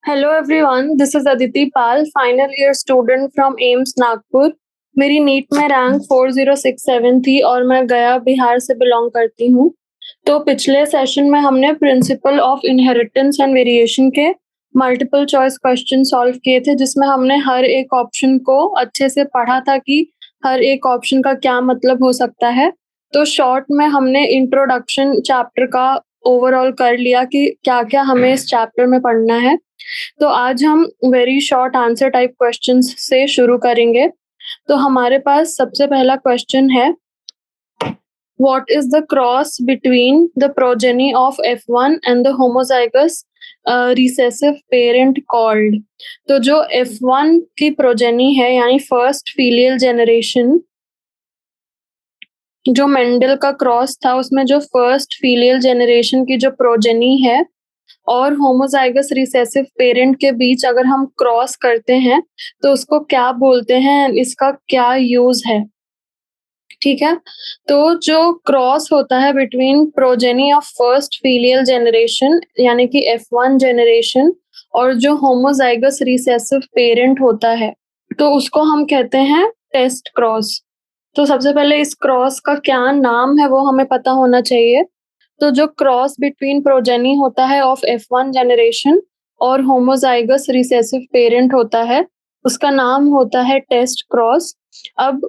Hello everyone, this is Aditi Pal, final year student from AIIMS Nagpur. मेरी NEET में rank 4067 थी और मैं गया बिहार से बिलोंग करती हूँ। तो पिछले सेशन में हमने principle of inheritance and variation के मल्टीपल चॉइस क्वेश्चन सॉल्व किए थे, जिसमें हमने हर एक ऑप्शन को अच्छे से पढ़ा था कि हर एक ऑप्शन का क्या मतलब हो सकता है। तो शॉर्ट में हमने इंट्रोडक्शन चैप्टर का ओवरऑल कर लिया कि क्या क्या हमें इस चैप्टर में पढ़ना है। तो आज हम very short answer type questions से शुरू करेंगे। तो हमारे पास सबसे पहला क्वेश्चन है, what is the cross between the progeny of F1 and the homozygous recessive parent called. तो जो F1 की प्रोजेनी है यानी फर्स्ट फीलियल जेनरेशन, जो मेंडल का क्रॉस था उसमें जो फर्स्ट फीलियल जेनरेशन की जो प्रोजेनी है और होमोजाइगस रिसेसिव पेरेंट के बीच अगर हम क्रॉस करते हैं तो उसको क्या बोलते हैं, इसका क्या यूज है। ठीक है, तो जो क्रॉस होता है between progeny of first filial generation यानी कि F1 जेनरेशन और जो होमोजाइगस रिसेसिव पेरेंट होता है, तो उसको हम कहते हैं टेस्ट क्रॉस। तो सबसे पहले इस क्रॉस का क्या नाम है वो हमें पता होना चाहिए। तो जो क्रॉस बिटवीन प्रोजेनी होता है ऑफ F1 जेनरेशन और होमोजाइगस रिसेसिव पेरेंट होता है, उसका नाम होता है टेस्ट क्रॉस। अब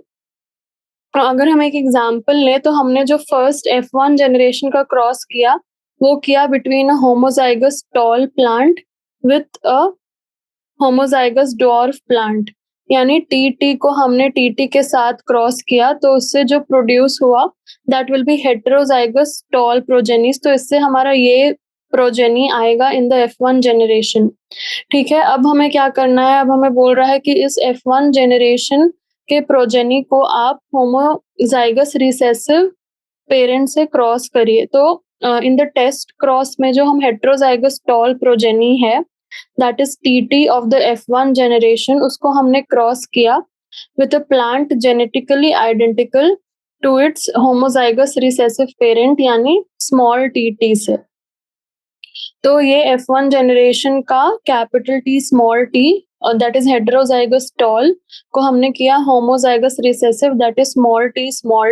अगर हम एक एग्जांपल लें तो हमने जो फर्स्ट F1 जेनरेशन का क्रॉस किया वो किया between a homozygous tall plant with a homozygous dwarf plant, यानी टी को हमने टी के साथ क्रॉस किया तो उससे जो प्रोड्यूस हुआ that will be heterozygous tall progenies. तो इससे हमारा ये प्रोजेनी आएगा इन द F1 जेनरेशन। ठीक है, अब हमें क्या करना है, अब हमें बोल रहा है कि इस F1 जेनरेशन के प्रोजेनी को आप होमोजाइगस रिसेसिव पेरेंट से क्रॉस करिए। तो इन द टेस्ट क्रॉस में जो हम हेटेरोजाइगस टॉल प्रोजेनी है that is T of the F1 generation, उसको हमने क्रॉस किया with a plant genetically identical to its homozygous recessive parent यानी स्मॉल टी से। तो ये F1 जेनरेशन का capital T small T that is heterozygous tall को हमने किया homozygous recessive that is small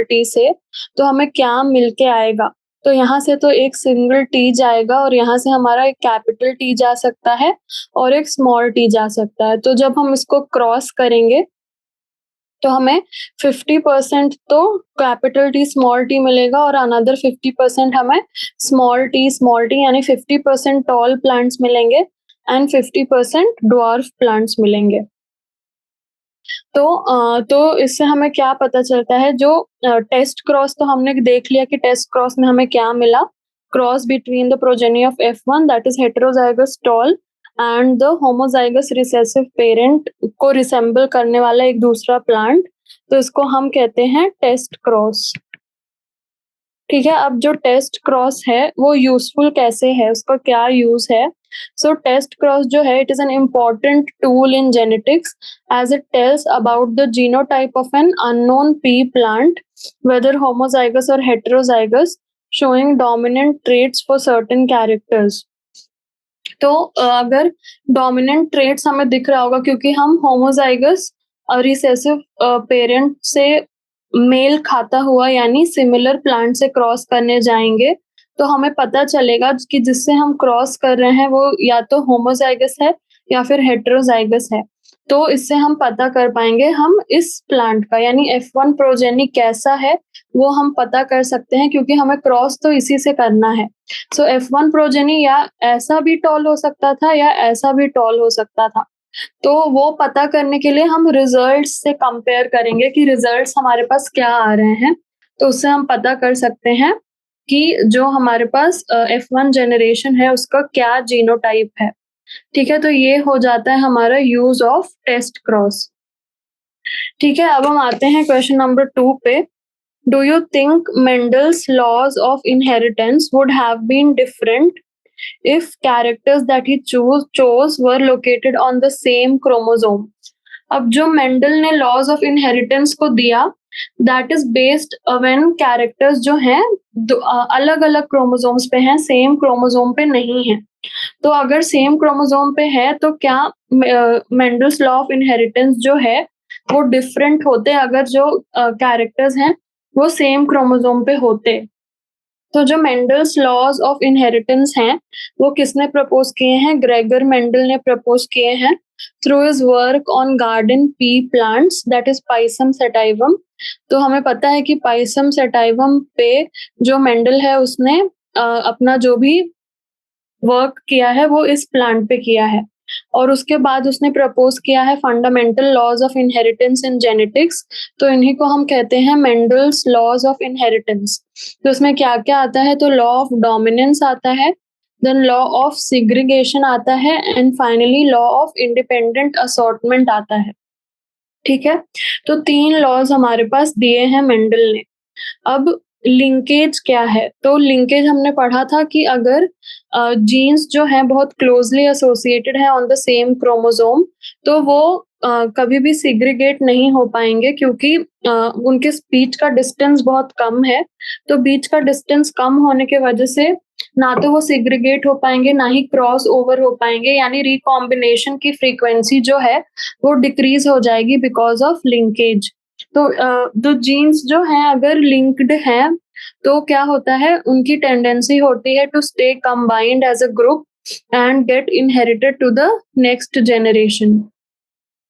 T से। तो हमें क्या मिलके आएगा, तो यहाँ से तो एक सिंगल टी जाएगा और यहाँ से हमारा एक कैपिटल टी जा सकता है और एक स्मॉल टी जा सकता है। तो जब हम इसको क्रॉस करेंगे तो हमें 50% तो कैपिटल टी स्मॉल टी मिलेगा और अनदर 50% हमें स्मॉल टी यानी 50% टॉल प्लांट्स मिलेंगे एंड 50% ड्वार्फ प्लांट्स मिलेंगे। तो इससे हमें क्या पता चलता है, जो टेस्ट क्रॉस तो हमने देख लिया कि टेस्ट क्रॉस में हमें क्या मिला, cross between the progeny of F1 that is heterozygous tall and the homozygous recessive parent को रिसेंबल करने वाला एक दूसरा प्लांट, तो इसको हम कहते हैं टेस्ट क्रॉस। ठीक है, अब जो टेस्ट क्रॉस है वो यूजफुल कैसे है, उसका क्या यूज है। सो टेस्ट क्रॉस जो है it is an important tool in genetics as it tells about the genotype of an unknown pea plant, whether homozygous or heterozygous, showing dominant traits for certain characters. तो अगर dominant traits हमें दिख रहा होगा क्योंकि हम होमोजाइगस रिसेसिव पेरेंट से mail खाता हुआ यानी सिमिलर प्लांट से क्रॉस करने जाएंगे, तो हमें पता चलेगा कि जिससे हम क्रॉस कर रहे हैं वो या तो होमोजाइगस है या फिर हेटेरोजाइगस है। तो इससे हम पता कर पाएंगे हम इस प्लांट का यानी F1 प्रोजेनी कैसा है वो हम पता कर सकते हैं, क्योंकि हमें क्रॉस तो इसी से करना है। सो F1 प्रोजेनी या ऐसा भी टॉल हो सकता था या ऐसा भी टॉल हो सकता था। तो वो पता करने के लिए हम रिजल्ट्स से कंपेयर करेंगे कि रिजल्ट्स हमारे पास क्या आ रहे हैं, तो उससे हम पता कर सकते हैं कि जो हमारे पास F1 जेनरेशन है उसका क्या जीनोटाइप है। ठीक है, तो ये हो जाता है हमारा यूज ऑफ टेस्ट क्रॉस। ठीक है, अब हम आते हैं क्वेश्चन नंबर 2 पे। Do you think Mendel's laws of inheritance would have been different if characters that he chose were located on the same chromosome? अब जो मेंडल ने लॉज ऑफ इनहेरिटेंस को दिया that is based when characters जो हैं अलग अलग chromosomes पे हैं, सेम क्रोमोसोम पे नहीं है। तो अगर सेम क्रोमोसोम पे है तो क्या मेंडल्स लॉ ऑफ इनहेरिटेंस जो है वो डिफरेंट होते अगर जो कैरेक्टर्स हैं वो सेम क्रोमोसोम पे होते। तो जो मेंडल्स लॉज ऑफ इनहेरिटेंस हैं वो किसने प्रपोज किए हैं? ग्रेगर मेंडल ने प्रपोज किए हैं through his work on garden pea plants that is Pisum sativum. तो हमें पता है कि पाइसम सेटाइवम पे जो मेंडल है उसने अपना जो भी वर्क किया है वो इस प्लांट पे किया है। और उसके बाद उसने प्रपोज किया है fundamental laws of inheritance in genetics. तो इन्हीं को हम कहते हैं मेंडल्स लॉज ऑफ इनहेरिटेंस। तो इसमें क्या-क्या आता है? तो लॉ ऑफ डोमिनेंस आता है, देन लॉ ऑफ सेग्रीगेशन आता है and finally law of independent assortment आता है। ठीक है? तो 3 लॉज हमारे पास दिए हैं मेंडल ने। अब लिंकेज क्या है? तो लिंकेज हमने पढ़ा था कि अगर जीन्स जो हैं बहुत क्लोज़ली एसोसिएटेड हैं ऑन द सेम क्रोमोसोम तो वो कभी भी सेग्रीगेट नहीं हो पाएँगे क्योंकि उनके बीच का डिस्टेंस बहुत कम है। तो बीच का डिस्टेंस कम होने की वजह से ना तो वो सेग्रीगेट हो पाएँगे, ना ही क्रॉस ओवर हो पाएँगे, यानी रिकॉम्बिनेशन की फ्रीक्वेंसी जो है वो डिक्रीज़ हो जाएगी बिकॉज़ ऑफ लिंकेज। तो जो जीन्स जो हैं अगर लिंक्ड हैं तो क्या होता है उनकी टेंडेंसी होती है to stay combined as a group and get inherited to the next generation.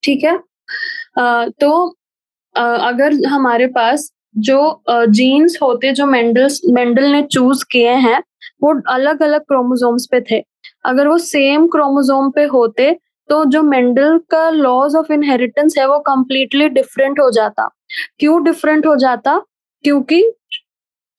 ठीक है? तो अगर हमारे पास जो जीन्स होते जो मेंडल ने चूज़ किए हैं वो अलग-अलग क्रोमोसोम्स पे थे। अगर वो सेम क्रोमोसोम पे होते तो जो मेंडल का लॉज ऑफ इनहेरिटेंस है वो कंप्लीटली डिफरेंट हो जाता। क्यों डिफरेंट हो जाता? क्योंकि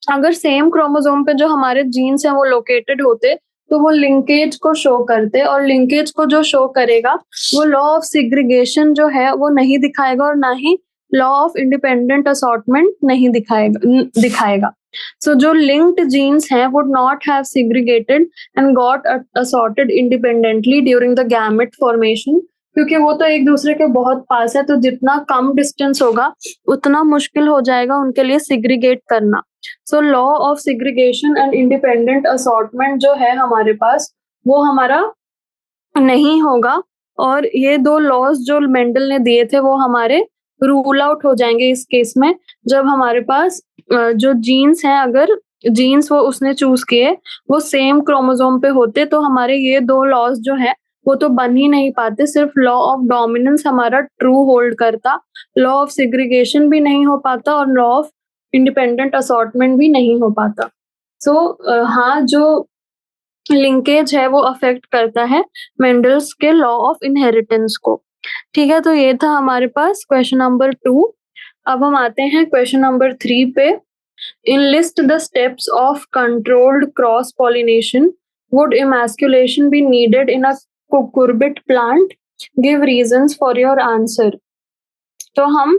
अगर सेम क्रोमोसोम पे जो हमारे जीन्स हैं वो लोकेटेड होते तो वो लिंकेज को शो करते और लिंकेज को जो शो करेगा वो लॉ ऑफ सेग्रीगेशन जो है वो नहीं दिखाएगा और ना ही लॉ ऑफ इंडिपेंडेंट असॉर्टमेंट नहीं दिखाएगा। सो जो लिंक्ड जीन्स हैं would not have segregated and got assorted independently during the gamete formation क्योंकि वो तो एक दूसरे के बहुत पास है तो जितना कम डिस्टेंस होगा उतना मुश्किल हो जाएगा उनके लिए सेग्रीगेट करना। So law of segregation and independent assortment जो है हमारे पास वो हमारा नहीं होगा और ये 2 लॉज जो मेंडल ने दिए थे वो हमारे रूल आउट हो जाएँगे इस केस में जब हमारे पास जो जीन्स हैं अगर जीन्स वो उसने चूज़ किए वो सेम क्रोमोसोम पे होते तो हमारे ये 2 लॉज जो हैं वो तो बन ही नहीं पाते, सिर्फ लॉ ऑफ डोमिनेंस हमारा ट्रू होल्ड करता, लॉ ऑफ सेग्रीगेशन भी नहीं हो पाता और लॉ ऑफ इंडिपेंडेंट असॉर्टमेंट भी नहीं हो पाता। सो हाँ, जो लिंकेज है वो अफेक्ट करता है मेंडल्स के लॉ ऑफ इनहेरिटेंस को। ठीक है, तो ये था हमारे पास क्वेश्चन नंबर 2। अब हम आते हैं क्वेश्चन नंबर 3 पे। Enlist the steps of controlled cross pollination. Would emasculation be needed in a cucurbit plant? Give reasons for your answer. तो हम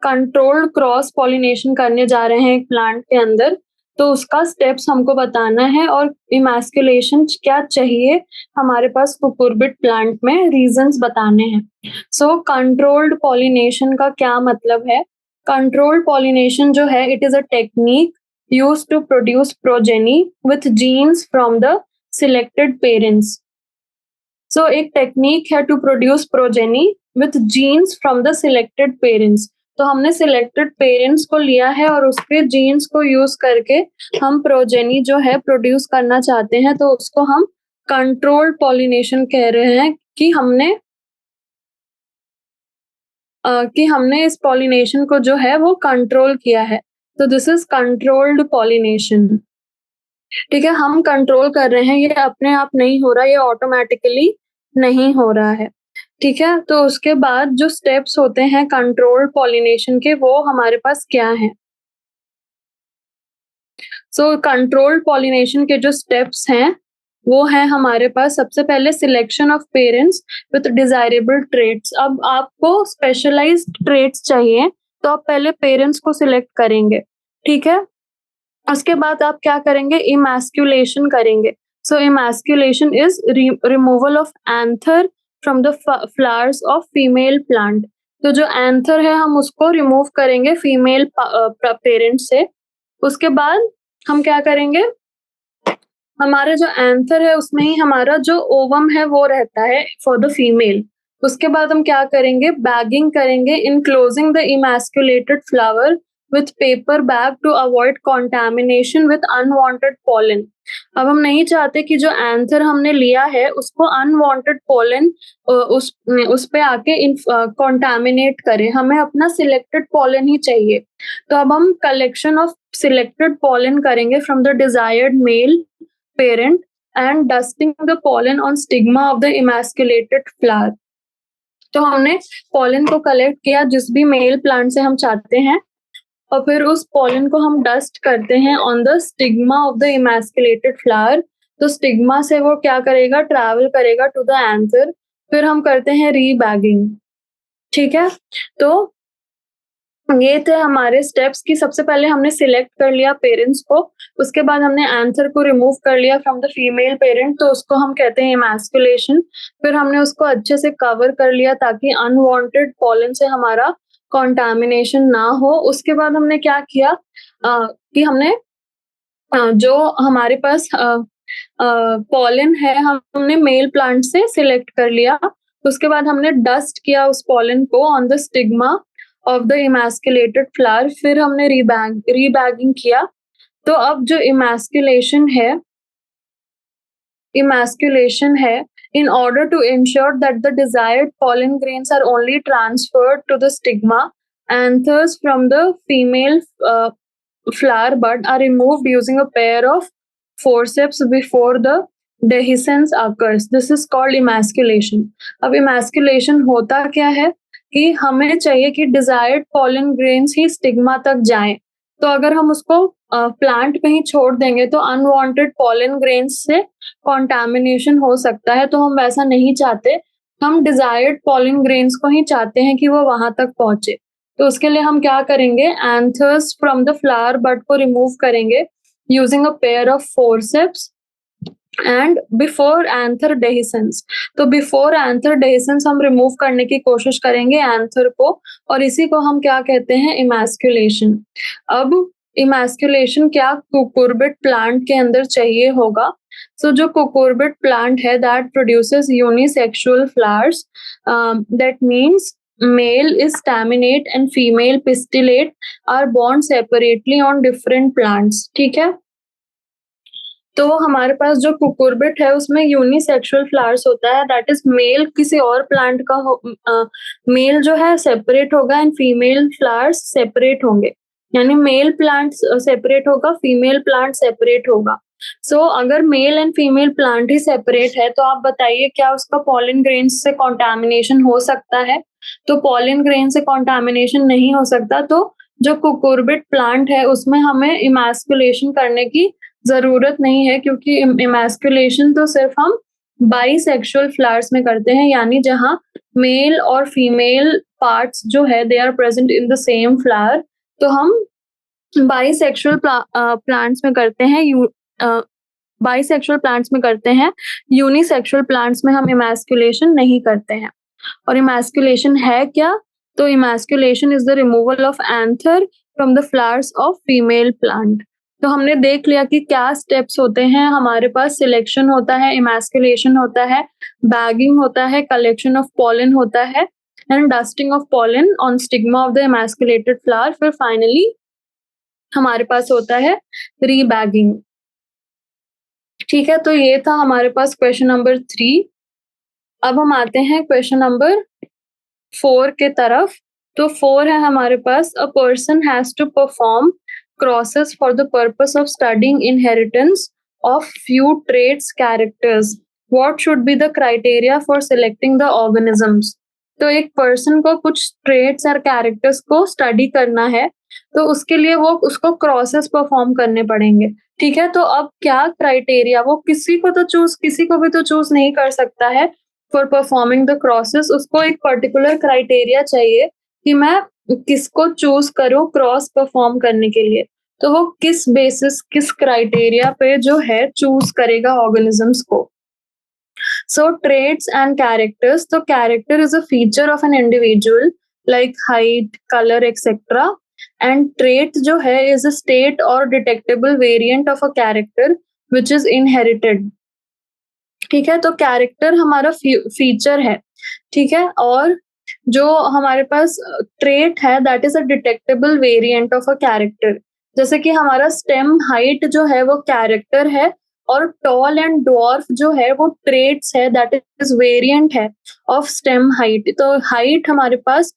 कंट्रोल्ड क्रॉस पॉलिनेशन करने जा रहे हैं एक प्लांट के अंदर तो उसका स्टेप्स हमको बताना है और इमैस्कुलेशन क्या चाहिए हमारे पास कुकुरबिट प्लांट में रीजंस बताने हैं। सो कंट्रोल्ड पॉलिनेशन का क्या मतलब है? कंट्रोल्ड पॉलिनेशन जो है it is a technique used to produce progeny with genes from the selected parents. So एक टेक्निक है to produce progeny with genes from the selected parents. तो हमने सिलेक्टेड पेरेंट्स को लिया है और उसके जीन्स को यूज करके हम प्रोजेनी जो है प्रोड्यूस करना चाहते हैं तो उसको हम कंट्रोल्ड पॉलिनेशन कह रहे हैं कि हमने इस पॉलिनेशन को जो है वो कंट्रोल किया है। तो दिस इज कंट्रोल्ड पॉलिनेशन। ठीक है, हम कंट्रोल कर रहे हैं, ये अपने आप नहीं हो रहा, ये ऑटोमेटिकली नहीं हो रहा है। ठीक है, तो उसके बाद जो स्टेप्स होते हैं कंट्रोल्ड पॉलिनेशन के वो हमारे पास क्या हैं? सो कंट्रोल्ड पॉलिनेशन के जो स्टेप्स हैं वो हैं हमारे पास सबसे पहले selection of parents with desirable traits. अब आपको स्पेशलाइज्ड ट्रेट्स चाहिए तो आप पहले पेरेंट्स को सिलेक्ट करेंगे। ठीक है, उसके बाद आप क्या करेंगे? इमैस्कुलेशन करेंगे। So emasculation is removal of anther from the flowers of female plant. तो जो एंथर है हम उसको रिमूव करेंगे फीमेल पेरेंट से। उसके बाद हम क्या करेंगे, हमारा जो एंथर है उसमें ही हमारा जो ओवम है वो रहता है फॉर द फीमेल। उसके बाद हम क्या करेंगे, बैगिंग करेंगे enclosing the emasculated flower with paper bag to avoid contamination with unwanted pollen. अब हम नहीं चाहते कि जो एंथर हमने लिया है उसको अनवांटेड पॉलन उस पे आके कॉन्टैमिनेट करे, हमें अपना सिलेक्टेड पॉलन ही चाहिए। तो अब हम कलेक्शन ऑफ सिलेक्टेड पॉलन करेंगे from the desired male parent and dusting the pollen on stigma of the emasculated flower। तो हमने pollen को कलेक्ट किया जिस भी मेल प्लांट से हम चाहते हैं, और फिर उस pollen को हम डस्ट करते हैं on the stigma of the emasculated flower. तो स्टिग्मा से वो क्या करेगा, ट्रैवल करेगा टू द एंथर। फिर हम करते हैं रीबैगिंग। ठीक है, तो ये थे हमारे स्टेप्स कि सबसे पहले हमने सिलेक्ट कर लिया पेरेंट्स को, उसके बाद हमने आंसर को रिमूव कर लिया फ्रॉम द फीमेल पेरेंट, तो उसको हम कहते हैं इमैस्कुलेशन। फिर हमने उसको अच्छे से कवर कर लिया ताकि अनवांटेड पॉलन से हमारा कॉन्टैमिनेशन ना हो। उसके बाद हमने क्या किया कि हमने जो हमारे पास पॉलन है हमने मेल प्लांट से सिलेक्ट कर लिया। उसके बाद हमने डस्ट किया उस पॉलन को on the stigma of the emasculated flower. फिर हमने रीबैगिंग किया। तो अब जो इमैस्कुलेशन है, in order to ensure that the desired pollen grains are only transferred to the stigma, anthers from the female flower bud are removed using a pair of forceps before the dehiscence occurs. This is called emasculation। अब emasculation होता क्या है कि हमें चाहिए कि desired pollen grains ही stigma तक जाएं। तो अगर हम उसको प्लांट पे ही छोड़ देंगे तो अनवांटेड पॉलन ग्रेन्स से कॉन्टैमिनेशन हो सकता है, तो हम वैसा नहीं चाहते। हम डिजायर्ड पॉलन ग्रेन्स को ही चाहते हैं कि वो वहां तक पहुंचे। तो उसके लिए हम क्या करेंगे, anthers from the flower bud को रिमूव करेंगे using a pair of forceps and before anther dehiscence. तो बिफोर एंथर डेहिसेंस हम रिमूव करने की कोशिश करेंगे एंथर को, और इसी को हम क्या कहते हैं, इमैस्कुलेशन। अब इमैस्कुलेशन क्या कुकुरबिट प्लांट के अंदर चाहिए होगा। सो जो कुकुरबिट प्लांट है that produces unisexual flowers, that means male is staminate and female pistillate are born separately on different plants। ठीक है, तो हमारे पास जो कुकुरबिट है उसमें यूनिसेक्सुअल फ्लावर्स होता है, दैट इज मेल किसी और प्लांट का मेल जो है सेपरेट होगा एंड फीमेल फ्लावर्स सेपरेट होंगे, यानी मेल प्लांट सेपरेट होगा, फीमेल प्लांट सेपरेट होगा। सो अगर male and female plant he separate है तो आप बताइए क्या उसका पॉलन ग्रेन से कॉन्टैमिनेशन हो सकता है। तो पॉलन ग्रेन से कॉन्टैमिनेशन नहीं हो सकता। तो जो कुकुरबिट प्लांट है उसमें हमें इमैस्कुलेशन करने की जरूरत नहीं है, क्योंकि इमैस्कुलेशन तो सिर्फ हम बाइसेक्सुअल फ्लावर्स में करते हैं, यानी जहां मेल और फीमेल पार्ट्स जो है they are present in the same flower. तो हम बाइसेक्सुअल प्लांट्स में करते हैं, बाइसेक्सुअल प्लांट्स में करते हैं, यूनिसेक्सुअल प्लांट्स में हम इमैस्कुलेशन नहीं करते हैं। और इमैस्कुलेशन है क्या, तो emasculation is the removal of anther from the flowers of female plant. तो हमने देख लिया कि क्या स्टेप्स होते हैं हमारे पास, सिलेक्शन होता है, इमैस्कुलेशन होता है, बैगिंग होता है, कलेक्शन ऑफ पॉलन होता है and dusting of pollen on stigma of the emasculated flower. फिर फाइनली हमारे पास होता है रीबैगिंग। ठीक है, तो ये था हमारे पास क्वेश्चन नंबर 3। अब हम आते हैं क्वेश्चन नंबर 4 के तरफ। तो 4 है हमारे पास, a person has to perform crosses for the purpose of studying inheritance of few traits characters, what should be the criteria for selecting the organisms. तो एक पर्सन को कुछ ट्रेट्स और कैरेक्टर्स को स्टडी करना है, तो उसके लिए वो उसको क्रॉसेस परफॉर्म करने पड़ेंगे। ठीक है, तो अब क्या क्राइटेरिया, वो किसी को भी तो चूज नहीं कर सकता है फॉर परफॉर्मिंग द क्रॉसेस। उसको एक पर्टिकुलर क्राइटेरिया चाहिए कि मैं किसको चूज करूं क्रॉस परफॉर्म करने के लिए। तो वो किस बेसिस, किस क्राइटेरिया पे जो है चूज करेगा ऑर्गेनिजम्स को। So traits and characters. So character is a feature of an individual like height, colour etcetera. And trait जो है इज अ स्टेट और detectable variant of a character which is inherited. ठीक है, तो character हमारा feature है, ठीक है, और जो हमारे पास ट्रेट है that is a detectable variant of a character. जैसे कि हमारा स्टेम हाइट जो है वो कैरेक्टर है, और टॉल एंड ड्वार्फ जो है वो ट्रेट्स है, दैट इज वेरिएंट है ऑफ स्टेम हाइट। तो हाइट हमारे पास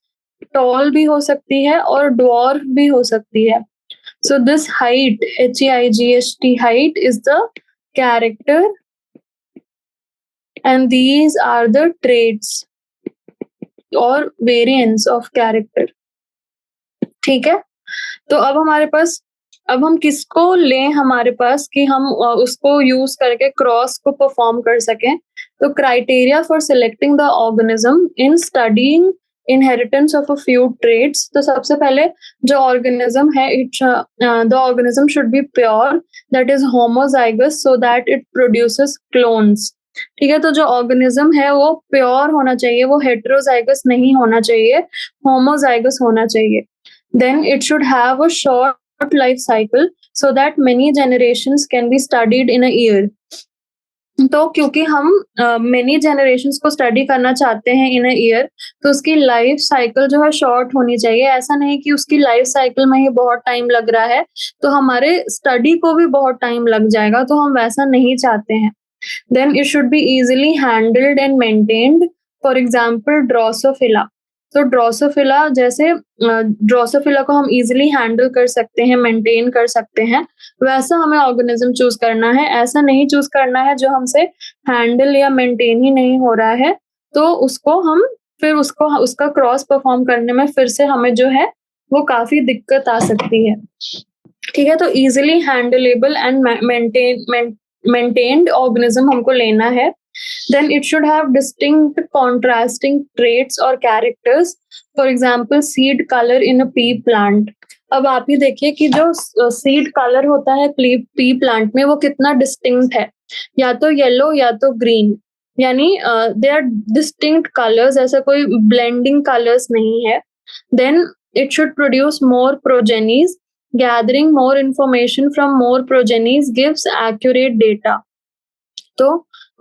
टॉल भी हो सकती है और ड्वार्फ भी हो सकती है। So this height, HEIGHT, height is the character and these are the traits और variants of character। ठीक है, तो अब हमारे पास, अब हम किसको लें हमारे पास कि हम उसको यूज करके क्रॉस को परफॉर्म कर सकें। तो criteria for selecting the organism in studying inheritance of a few traits. तो सबसे पहले जो ऑर्गेनिज्म है, it the organism should be pure, that is homozygous, so that it produces clones. ठीक है, तो जो ऑर्गेनिज्म है वो प्योर होना चाहिए, वो हेटेरोजाइगस नहीं होना चाहिए, होमोजाइगस होना चाहिए। Then it should have a short life cycle so that many generations can be studied in a year। तो क्योंकि हम मेनी जनरेशंस को स्टडी करना चाहते हैं इन अ ईयर, तो उसकी लाइफ साइकिल जो है शॉर्ट होनी चाहिए। ऐसा नहीं कि उसकी लाइफ साइकिल में ही बहुत टाइम लग रहा है तो हमारे स्टडी को भी बहुत टाइम लग जाएगा, तो हम वैसा नहीं चाहते हैं। Then it should be easily handled and maintained, for example Drosophila. तो ड्रोसोफिला जैसे ड्रोसोफिला को हम इजीली हैंडल कर सकते हैं, मेंटेन कर सकते हैं, वैसा हमें ऑर्गेनिज्म चूज करना है। ऐसा नहीं चूज करना है जो हमसे हैंडल या मेंटेन ही नहीं हो रहा है, तो उसको हम फिर उसको उसका क्रॉस परफॉर्म करने में फिर से हमें जो है वो काफी दिक्कत आ सकती है। ठीक है, तो easily handleable and maintained organism हमको लेना है। Then it should have distinct contrasting traits or characters, for example seed color in a pea plant। अब आप ही देखिए कि जो सीड कलर होता है पी प्लांट में वो कितना डिस्टिंक्ट है, या तो येलो या तो ग्रीन, यानी दे आर डिस्टिंक्ट कलर्स, ऐसा कोई ब्लेंडिंग कलर्स नहीं है। Then it should produce more progenies, gathering more information from more progenies gives accurate data। तो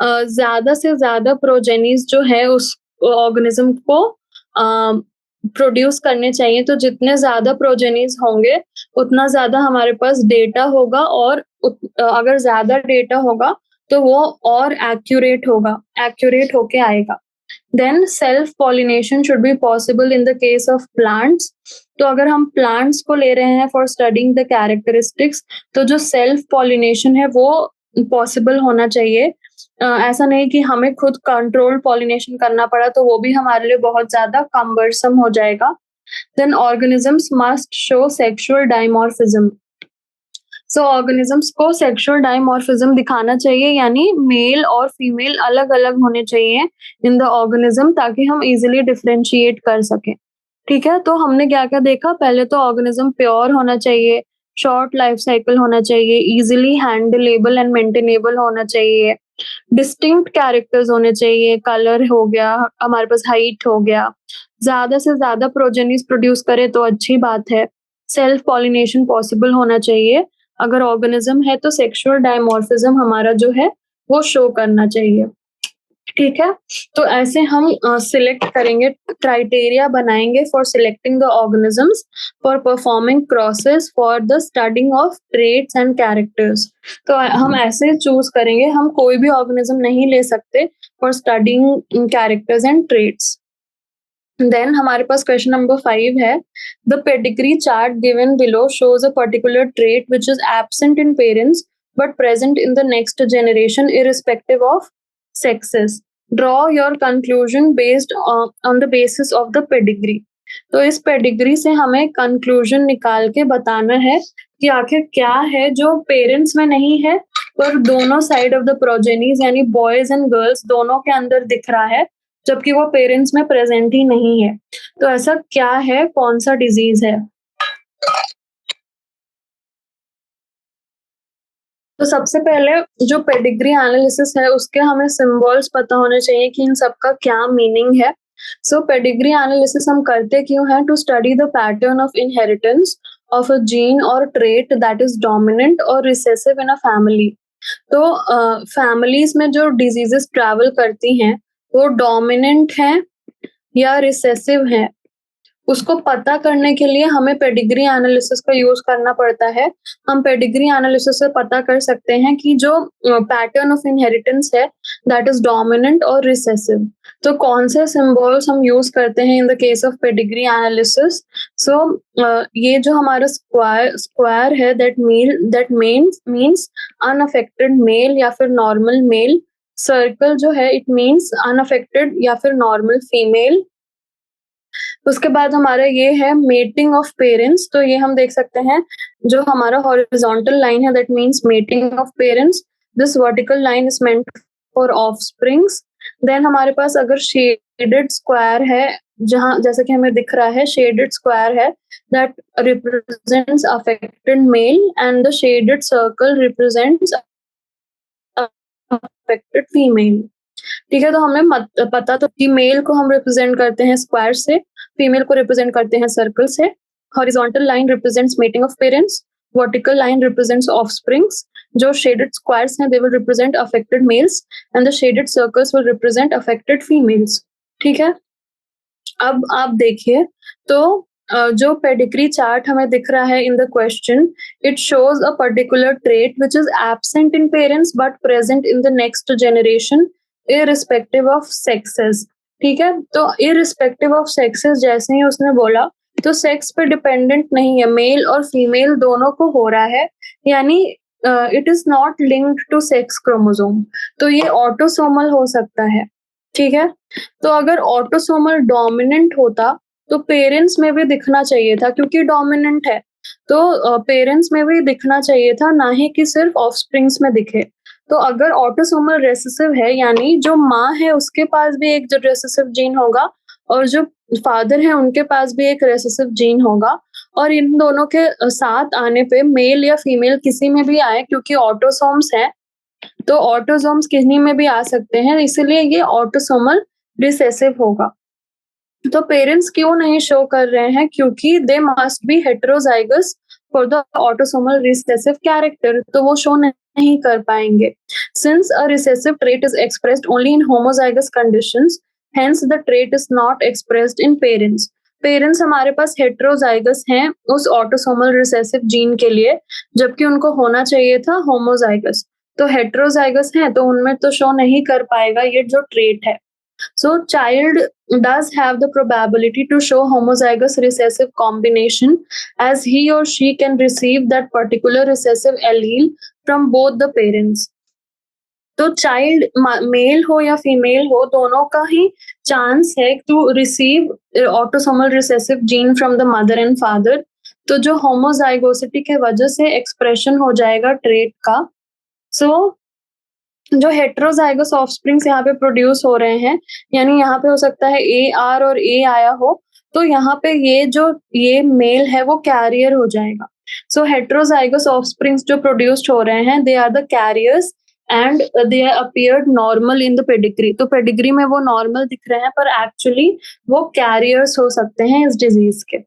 ज्यादा से ज्यादा प्रोजेनीज जो है उस ऑर्गेनिज्म को प्रोड्यूस करने चाहिए। तो जितने ज्यादा प्रोजेनीज होंगे उतना ज्यादा हमारे पास डेटा होगा, और अगर ज्यादा डेटा होगा तो वो और एक्यूरेट होगा, एक्यूरेट होके आएगा। Then self pollination should be possible in the case of plants. तो अगर हम प्लांट्स को ले रहे हैं फॉर स्टडिंग द कैरेक्टरिस्टिक्स, तो जो सेल्फ पॉलिनेशन है वो पॉसिबल होना चाहिए। ऐसा नहीं कि हमें खुद कंट्रोल पॉलिनेशन करना पड़ा, तो वो भी हमारे लिए बहुत ज्यादा कम्बरसम हो जाएगा। Then organisms must show sexual dimorphism. So organisms को सेक्सुअल डाइमॉर्फिज्म दिखाना चाहिए, यानी मेल और फीमेल अलग अलग होने चाहिए इन द ऑर्गेनिज्म, ताकि हम इजिली डिफरेंशिएट कर सकें। ठीक है, तो हमने क्या क्या देखा, पहले तो ऑर्गेनिज्म प्योर होना चाहिए, शॉर्ट लाइफ साइकिल होना चाहिए, इजिली हैंडलेबल एंड मेंटेनेबल होना चाहिए, डिस्टिंक्ट कैरेक्टर्स होने चाहिए, कलर हो गया, हमारे पास हाइट हो गया, ज्यादा से ज्यादा प्रोजेनिस प्रोड्यूस करे तो अच्छी बात है, सेल्फ पॉलिनेशन पॉसिबल होना चाहिए, अगर ऑर्गेनिज्म है तो सेक्सुअल डायमॉर्फिज्म हमारा जो है वो शो करना चाहिए। ठीक है, तो ऐसे हम सिलेक्ट करेंगे, क्राइटेरिया बनाएंगे for selecting the organisms for performing crosses for the studying of traits and characters. तो हम ऐसे चूज करेंगे, हम कोई भी ऑर्गेनिज्म नहीं ले सकते for studying characters and traits. Then हमारे पास क्वेश्चन नंबर 5 है, the pedigree chart given below shows a particular trait which is absent in parents but present in the next generation irrespective of sexes। Draw your conclusion based on the basis of the pedigree। तो इस pedigree से हमें conclusion निकाल के बताना है कि आखिर क्या है जो पेरेंट्स में नहीं है पर दोनों साइड ऑफ द प्रोजेनीज यानी बॉयज एंड गर्ल्स दोनों के अंदर दिख रहा है, जबकि वो पेरेंट्स में प्रेजेंट ही नहीं है। तो ऐसा क्या है, कौन सा डिजीज है। तो सबसे पहले जो पेडिग्री एनालिसिस है उसके हमें सिंबल्स पता होने चाहिए कि इन सबका क्या मीनिंग है। सो पेडिग्री एनालिसिस हम करते क्यों हैं? To study the pattern of inheritance of a gene और ट्रेट दैट इज डोमिनेंट और रिसेसिव इन अ फैमिली। तो फैमिलीज में जो डिजीजेस ट्रैवल करती हैं वो डोमिनेंट हैं या रिसेसिव हैं, उसको पता करने के लिए हमें पेडिग्री एनालिसिस का यूज करना पड़ता है। हम पेडिग्री एनालिसिस से पता कर सकते हैं कि जो पैटर्न ऑफ इनहेरिटेंस है दैट इज डोमिनेंट और रिसेसिव। तो कौन से सिंबल्स हम यूज करते हैं in the case of pedigree analysis? So ये जो हमारा स्क्वायर स्क्वायर है दैट मीन्स अनअफेक्टेड मेल या फिर नॉर्मल मेल। सर्कल जो है इट मीन्स अनअफेक्टेड या फिर नॉर्मल फीमेल। उसके बाद हमारा ये है मेटिंग ऑफ पेरेंट्स। तो ये हम देख सकते हैं जो हमारा हॉरिजॉन्टल लाइन है that means mating of parents. This vertical line is meant for offsprings. Then हमारे पास अगर शेडेड स्क्वायर है, जहां जैसे कि हमें दिख रहा है शेडेड स्क्वायर है that represents affected male and the shaded circle represents affected female. ठीक है, तो हमें पता तो कि मेल को हम रिप्रेजेंट करते हैं स्क्वायर से, फीमेल को रिप्रेजेंट करते हैं सर्कल से। Horizontal line represents mating of parents, vertical line represents offsprings. जो शेडेड स्क्वायर्स हैं they will represent affected mails and the shaded circles will represent affected females. ठीक है, अब आप देखिए तो जो पेडिग्री चार्ट हमें दिख रहा है in the question, it shows a particular trait which is absent in parents but present in the next generation irrespective of sexes. ठीक है, तो इररिस्पेक्टिव ऑफ सेक्सेस जैसे ही उसने बोला तो सेक्स पे डिपेंडेंट नहीं है, मेल और फीमेल दोनों को हो रहा है, यानी it is not linked to sex chromosome. तो ये ऑटोसोमल हो सकता है। ठीक है, तो अगर ऑटोसोमल डोमिनेंट होता तो पेरेंट्स में भी दिखना चाहिए था, क्योंकि डोमिनेंट है तो पेरेंट्स में भी दिखना चाहिए था, ना ही कि सिर्फ ऑफस्प्रिंग्स में दिखे। तो अगर ऑटोसोमल रेसेसिव है यानी जो माँ है उसके पास भी एक रेसेसिव जीन होगा और जो फादर है उनके पास भी एक रेसेसिव जीन होगा, और इन दोनों के साथ आने पे मेल या फीमेल किसी में भी आए, क्योंकि ऑटोसोम्स है तो ऑटोसोम्स किसी में भी आ सकते हैं, इसलिए ये ऑटोसोमल रिसेसिव होगा। तो पेरेंट्स क्यों नहीं शो कर रहे हैं? क्योंकि they must be heterozygous for the autosomal recessive character, तो वो शो नहीं कर पाएंगे। Since a recessive trait is expressed only in homozygous conditions, hence the trait is not expressed in parents. Parents हमारे पास हेटेरोजाइगस हैं उस ऑटोसोमल रिसेसिव जीन के लिए, जबकि उनको होना चाहिए था होमोजाइगस। तो हेटेरोजाइगस हैं तो उनमें तो शो नहीं कर पाएगा ये जो ट्रेट है। So child does have the probability to show homozygous recessive combination, as he or she can receive that particular recessive allele from both the parents. तो चाइल्ड मेल हो या फीमेल हो दोनों का ही चांस है to receive autosomal recessive gene from the mother and father. तो जो होमोजाइगोसिटी के वजह से एक्सप्रेशन हो जाएगा ट्रेट का। सो जो हेटेरोजाइगस ऑफस्प्रिंग्स यहाँ पे प्रोड्यूस हो रहे हैं, यानी यहाँ पे हो सकता है ए आर और ए आया हो, तो यहाँ पे ये मेल है वो कैरियर हो जाएगा। सो हेटेरोजाइगस ऑफस्प्रिंग्स जो प्रोड्यूस्ड हो रहे हैं they are the carriers and they appeared normal in the pedigree. तो पेडिग्री में वो नॉर्मल दिख रहे हैं पर एक्चुअली वो कैरियर्स हो सकते हैं इस डिजीज के।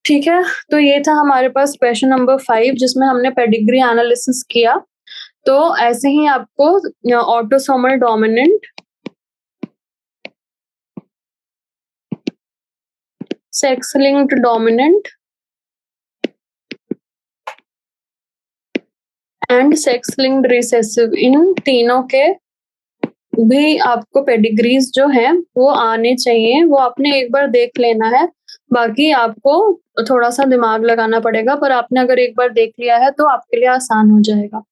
ठीक है, तो ये था हमारे पास क्वेश्चन नंबर 5 जिसमें हमने पेडिग्री एनालिसिस किया। तो ऐसे ही आपको autosomal dominant, sex linked dominant and sex linked recessive, इन तीनों के भी आपको पेडिग्रीज जो है वो आने चाहिए। वो आपने एक बार देख लेना है, बाकी आपको थोड़ा सा दिमाग लगाना पड़ेगा, पर आपने अगर एक बार देख लिया है तो आपके लिए आसान हो जाएगा।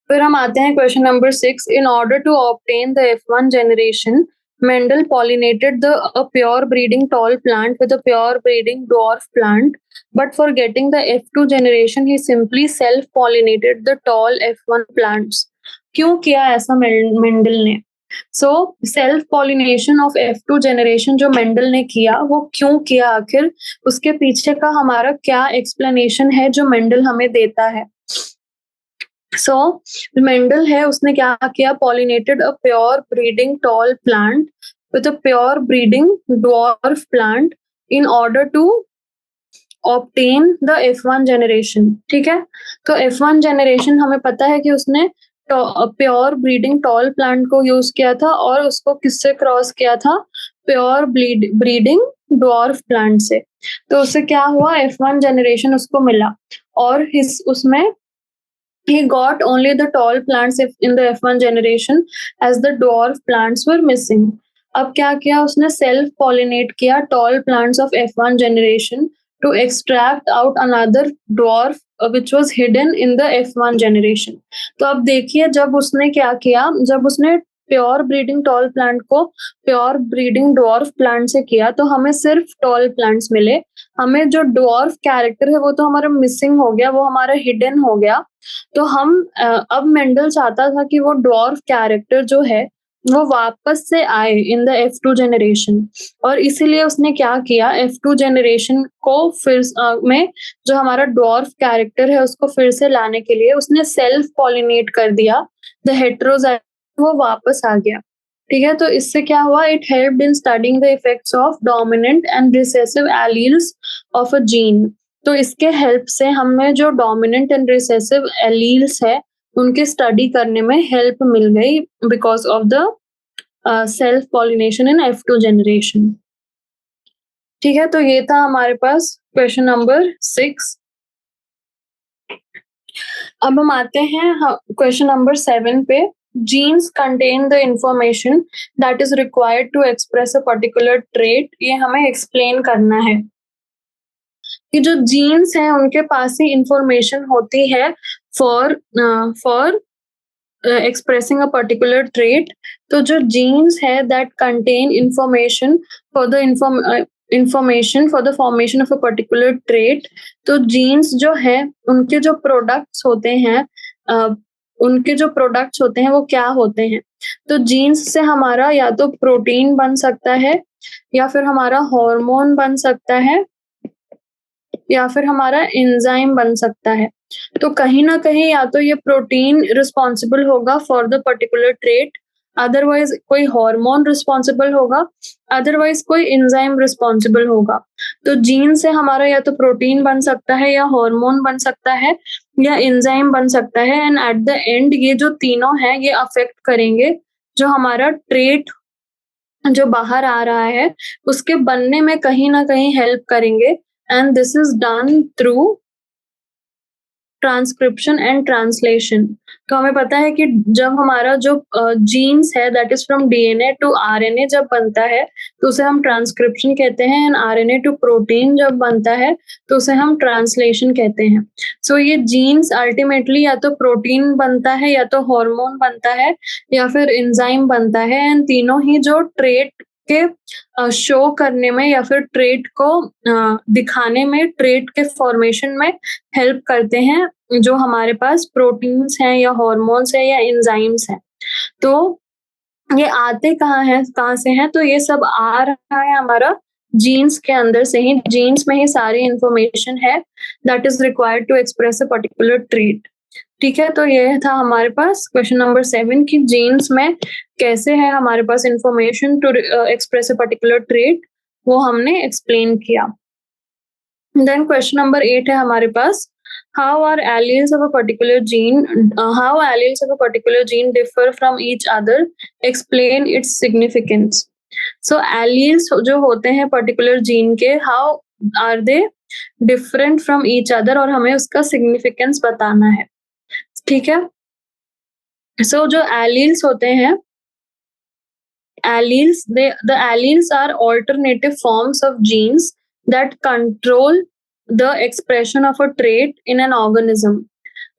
फिर हम आते हैं question number 6। In order to obtain the F1 generation, Mendel pollinated a pure breeding tall plant with a pure breeding dwarf plant, but for getting the F2 generation, he simply self-pollinated the tall F1 plants. क्यों किया ऐसा Mendel ने? So self pollination of F2 generation जो Mendel ने किया वो क्यों किया, आखिर उसके पीछे का हमारा क्या एक्सप्लेनेशन है जो मेंडल हमें देता है? सो मेंडल है उसने क्या किया, pollinated a pure breeding tall plant with a pure breeding dwarf plant in order to obtain the F1 generation. ठीक है, तो F1 generation हमें पता है कि उसने प्योर ब्रीडिंग टॉल प्लांट को यूज किया था और उसको किससे क्रॉस किया था, प्योर ब्रीडिंग ड्वार्फ प्लांट से। तो उससे क्या हुआ, F1 जनरेशन उसको मिला और उसमें he got only the tall plants in the F1 generation as the dwarf plants were missing. अब क्या किया उसने, सेल्फ पॉलिनेट किया tall plants of F1 generation to extract out another dwarf which was hidden in the F1 generation. तो अब देखिए जब उसने क्या किया, जब उसने प्योर ब्रीडिंग टॉल प्लांट को प्योर ब्रीडिंग डॉर्फ प्लांट से किया तो हमें सिर्फ टॉल प्लांट्स मिले, हमें जो डॉर्फ कैरेक्टर है वो तो हमारा मिसिंग हो गया, वो हमारा हिडन हो गया। तो हम अब मेंडल चाहता था कि वो डॉर्फ कैरेक्टर जो है वो वापस से आए इन द F2 जनरेशन, और इसीलिए उसने क्या किया, F2 जनरेशन को फिर में जो हमारा डॉर्फ कैरेक्टर है उसको फिर से लाने के लिए उसने सेल्फ पॉलिनेट कर दिया, द हेटेरोजाइगस वो वापस आ गया। ठीक है, तो इससे क्या हुआ, it helped in studying the effects of dominant and recessive alleles of a gene. तो इसके हेल्प से हमें जो डोमिनेंट एंड रिसेसिव एलील्स है उनके स्टडी करने में हेल्प मिल गई because of the self pollination in F2 generation. ठीक है, तो ये था हमारे पास क्वेश्चन नंबर 6। अब हम आते हैं क्वेश्चन नंबर 7 पे। Genes contain the information that is required to express a particular trait। ये हमें एक्सप्लेन करना है कि जो जीन्स हैं उनके पास ही इंफॉर्मेशन होती है for expressing a particular trait। तो जो जीन्स है that contain information for the information for the formation of a particular trait। तो जीन्स जो है उनके जो प्रोडक्ट्स होते हैं उनके जो प्रोडक्ट्स होते हैं वो क्या होते हैं, तो जीन्स से हमारा या तो प्रोटीन बन सकता है या फिर हमारा हार्मोन बन सकता है या फिर हमारा एंजाइम बन सकता है। तो कहीं ना कहीं या तो ये प्रोटीन रिस्पॉन्सिबल होगा for the particular trait, otherwise कोई हार्मोन रिस्पॉन्सिबल होगा, अदरवाइज कोई एंजाइम रिस्पॉन्सिबल होगा। तो जीन से हमारा या तो प्रोटीन बन सकता है या हार्मोन बन सकता है या एंजाइम बन सकता है, एंड एट द एंड ये जो तीनों हैं ये अफेक्ट करेंगे जो हमारा ट्रेट जो बाहर आ रहा है उसके बनने में कहीं ना कहीं हेल्प करेंगे, and this is done through transcription and translation. तो हमें पता है कि जब हमारा जो जीन्स है that is from DNA to RNA जब बनता है तो उसे हम ट्रांसक्रिप्शन कहते हैं, एंड आरएनए टू प्रोटीन जब बनता है तो उसे हम ट्रांसलेशन कहते हैं। सो ये जीन्स अल्टीमेटली या तो प्रोटीन बनता है या तो हार्मोन बनता है या फिर एंजाइम बनता है, एंड तीनों ही जो ट्रेट के शो करने में या फिर ट्रेट को दिखाने में, ट्रेट के फॉर्मेशन में हेल्प करते हैं जो हमारे पास प्रोटीन्स हैं या हार्मोन्स हैं या एंजाइम्स हैं। तो ये आते कहाँ से हैं, तो ये सब आ रहा है हमारा जीन्स के अंदर से ही, जीन्स में ही सारी इंफॉर्मेशन है that is required to express a particular trait. ठीक है, तो ये था हमारे पास क्वेश्चन नंबर 7 की जीन्स में कैसे है हमारे पास information to express a particular trait, वो हमने एक्सप्लेन किया। देन क्वेश्चन नंबर 8 है हमारे पास, how alleles of a particular gene differ from each other, explain its significance। so alleles जो होते हैं पर्टिकुलर जीन के, how are they different from each other, और हमें उसका सिग्निफिकेंस बताना है। ठीक है, सो जो एलील्स होते हैं, the alleles are alternative forms of genes that control the expression of a trait in an organism।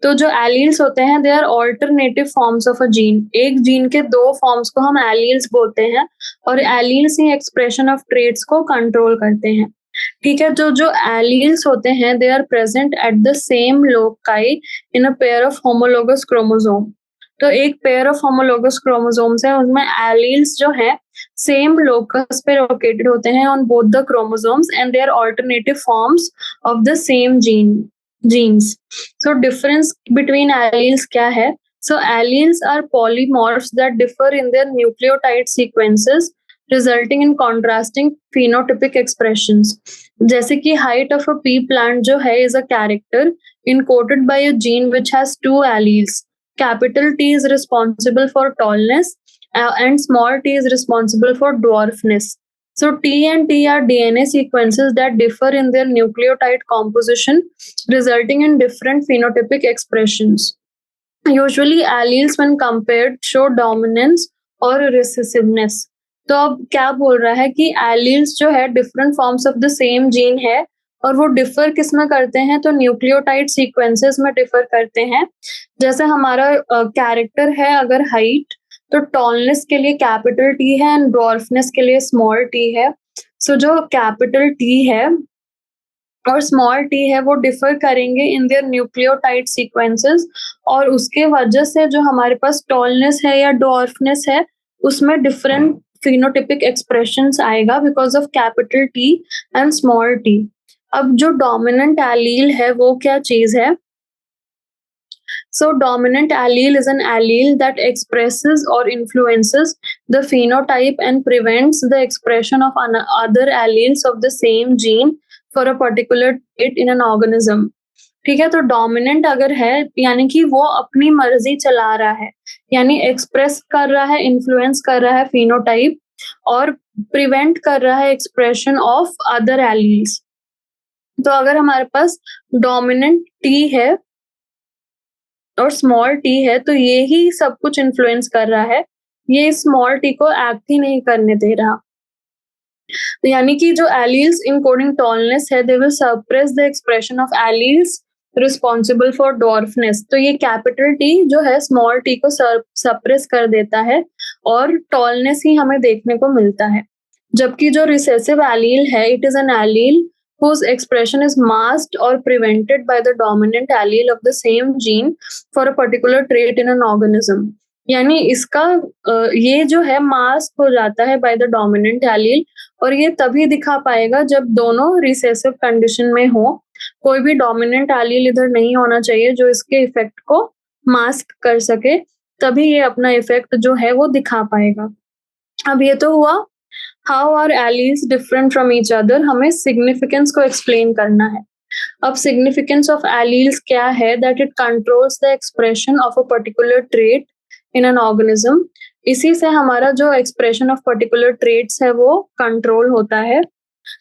तो जो एलील्स होते हैं they are alternative forms of a gene, एक जीन के दो फॉर्म्स को हम एलील्स बोलते हैं और एलील्स ही एक्सप्रेशन ऑफ ट्रेट्स को कंट्रोल करते हैं। ठीक है, तो जो एलील्स होते हैं they are present at the same loci in a pair of homologous chromosome. तो एक पेयर ऑफ होमोलोगस क्रोमोसोम्स है उसमें एलील्स जो है सेम लोकस पे लोकेटेड होते हैं on both the chromosomes, and they are alternative forms of the same genes. So difference between alleles क्या है, so alleles are polymorphs that differ in their nucleotide sequences resulting in contrasting phenotypic expressions. जैसे कि height of a pea plant जो है is a character encoded by a gene which has two alleles. Capital T is responsible for tallness and small t is responsible for dwarfness. So T and T are DNA sequences that differ in their nucleotide composition, resulting in different phenotypic expressions. Usually alleles when compared show dominance और recessiveness. तो अब क्या बोल रहा है कि alleles जो है different forms of the same gene है और वो डिफर किस में करते हैं, तो न्यूक्लियोटाइड सीक्वेंसेस में डिफर करते हैं. जैसे हमारा कैरेक्टर है अगर हाइट, तो टॉलनेस के लिए कैपिटल टी है एंड ड्वार्फनेस के लिए स्मॉल टी है. सो जो कैपिटल टी है और स्मॉल टी है वो डिफर करेंगे इन देयर न्यूक्लियोटाइड सीक्वेंसेस, और उसके वजह से जो हमारे पास टॉलनेस है या डॉर्फनेस है उसमें डिफरेंट फिनोटिपिक एक्सप्रेशंस आएगा because of capital T and small T. अब जो डोमिनेंट एलील है वो क्या चीज है? So dominant allele is an allele that expresses or influences the phenotype and prevents the expression of other alleles of the same gene for a particular trait in an organism. ठीक है, तो dominant अगर है यानी कि वो अपनी मर्जी चला रहा है, यानी एक्सप्रेस कर रहा है, इन्फ्लुएंस कर रहा है फिनोटाइप और प्रिवेंट कर रहा है एक्सप्रेशन ऑफ अदर एलील्स. तो अगर हमारे पास डोमिनेंट टी है और स्मॉल टी है तो ये ही सब कुछ इन्फ्लुएंस कर रहा है, ये स्मॉल टी को एक्ट ही नहीं करने दे रहा. तो यानी कि जो एलील्स इनकोडिंग टॉलनेस है they will suppress the expression of alleles responsible for dwarfness. तो ये कैपिटल टी जो है स्मॉल टी को सप्रेस कर देता है और टॉलनेस ही हमें देखने को मिलता है. जबकि जो रिसेसिव एलील है it is an allele whose expression is masked or prevented by the dominant allele of the same gene for a particular trait in an organism. यानी इसका ये जो है मास्क हो जाता है बाय द डोमिनेंट एलील, और ये तभी दिखा पाएगा जब दोनों रिसेसिव कंडीशन में हो. कोई भी डोमिनेंट एलील इधर नहीं होना चाहिए जो इसके इफेक्ट को मास्क कर सके, तभी ये अपना इफेक्ट जो है वो दिखा पाएगा. अब ये तो हुआ how are alleles different from each other, हमें सिग्निफिकेंस को एक्सप्लेन करना है. अब सिग्निफिकेंस ऑफ एलील्स क्या है? That it controls the expression of a particular trait in an organism. इसी से हमारा जो एक्सप्रेशन ऑफ पर्टिकुलर ट्रेट्स है वो कंट्रोल होता है.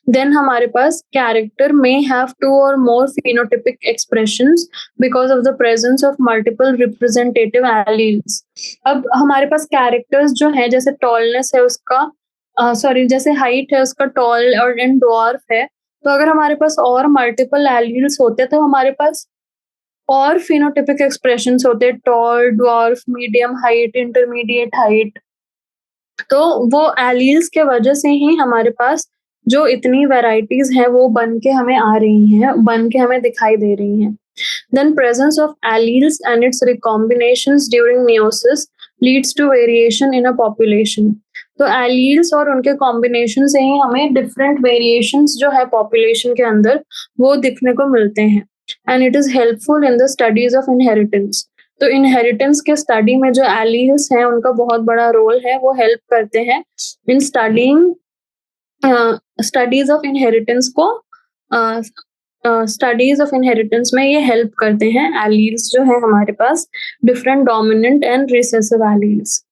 देन हमारे पास कैरेक्टर मे हैव टू और मोर phenotypic expressions because of the presence of multiple representative alleles. अब हमारे पास कैरेक्टर्स जो है जैसे टॉलनेस है उसका जैसे हाइट है उसका टॉल और एंड ड्वार्फ है, तो अगर हमारे पास और मल्टीपल एलील्स होते तो हमारे पास और फिनोटिपिक एक्सप्रेशंस होते, tall, dwarf, medium height, intermediate height. तो वो एलील्स के वजह से ही हमारे पास जो इतनी वैरायटीज हैं वो बन के हमें आ रही हैं, बन के हमें दिखाई दे रही हैं. Then presence of alleles and its recombinations during meiosis leads to variation in a population. तो एलील्स और उनके कॉम्बिनेशन से ही हमें डिफरेंट वेरिएशंस जो है पॉपुलेशन के अंदर वो दिखने को मिलते हैं. And it is helpful in the studies of inheritance. तो इनहेरिटेंस के स्टडी में जो एलील्स हैं उनका बहुत बड़ा रोल है, वो हेल्प करते हैं in studying studies of inheritance को. स्टडीज ऑफ इनहेरिटेंस में ये हेल्प करते हैं एलील्स जो है हमारे पास, different dominant and recessive alleles.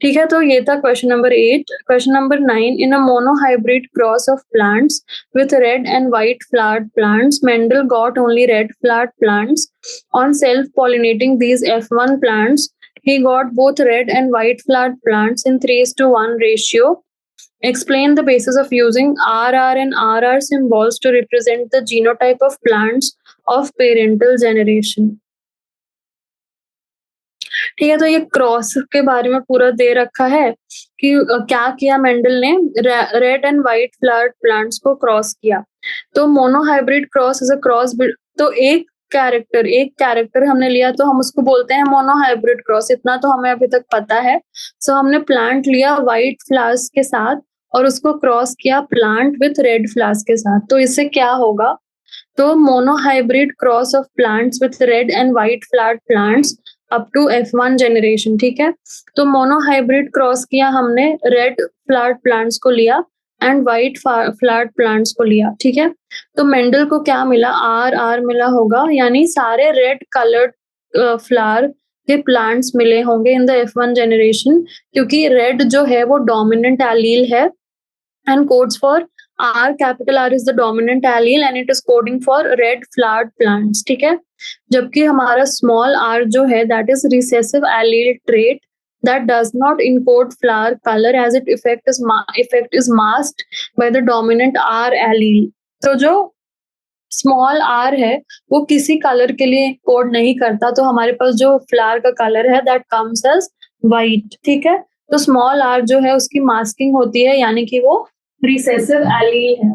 ठीक है, तो ये था question number 8. Question number 9. In a monohybrid cross of plants with red and white flowered plants, Mendel got only red flowered plants. On self-pollinating these F1 plants, he got both red and white flowered plants in 3:1 ratio. Explain the basis of using RR and RR symbols to represent the genotype of plants of parental generation. ठीक है, तो ये cross के बारे में पूरा दे रखा है कि क्या किया मेंडल ने, red and white flowered plants को क्रॉस किया. तो monohybrid cross is a cross. तो एक कैरेक्टर हमने लिया तो हम उसको बोलते हैं मोनोहाइब्रिड क्रॉस. इतना तो हमें अभी तक पता है. सो हमने प्लांट लिया व्हाइट फ्लावर्स के साथ और उसको क्रॉस किया प्लांट विथ रेड फ्लावर्स के साथ. तो इससे क्या होगा? तो monohybrid cross of plants with red and white flowered plants up to F1 generation, ठीक है। तो मोनोहाइब्रिड क्रॉस किया हमने, रेड फ्लावर्ड प्लांट्स को लिया एंड व्हाइट फ्लावर्ड प्लांट्स को लिया, ठीक है। तो मेंडल को क्या मिला, आर आर मिला होगा, यानी सारे रेड कलर्ड फ्लावर के प्लांट्स मिले होंगे इन द F1 जनरेशन, क्योंकि रेड जो है वो डोमिनेंट एलील है and codes for R, capital R is the dominant allele and it is coding for red flowered plants, ठीक है। जबकि हमारा small r जो है that is recessive allele trait that does not encode flower color as its effect is masked by the dominant R allele। तो जो small R है वो किसी कलर के लिए कोड नहीं करता, तो हमारे पास जो फ्लावर का कलर है दैट कम्स एज वाइट, ठीक है। तो स्मॉल आर जो है उसकी मास्किंग होती है, यानी कि वो रिसेसिव एलील है।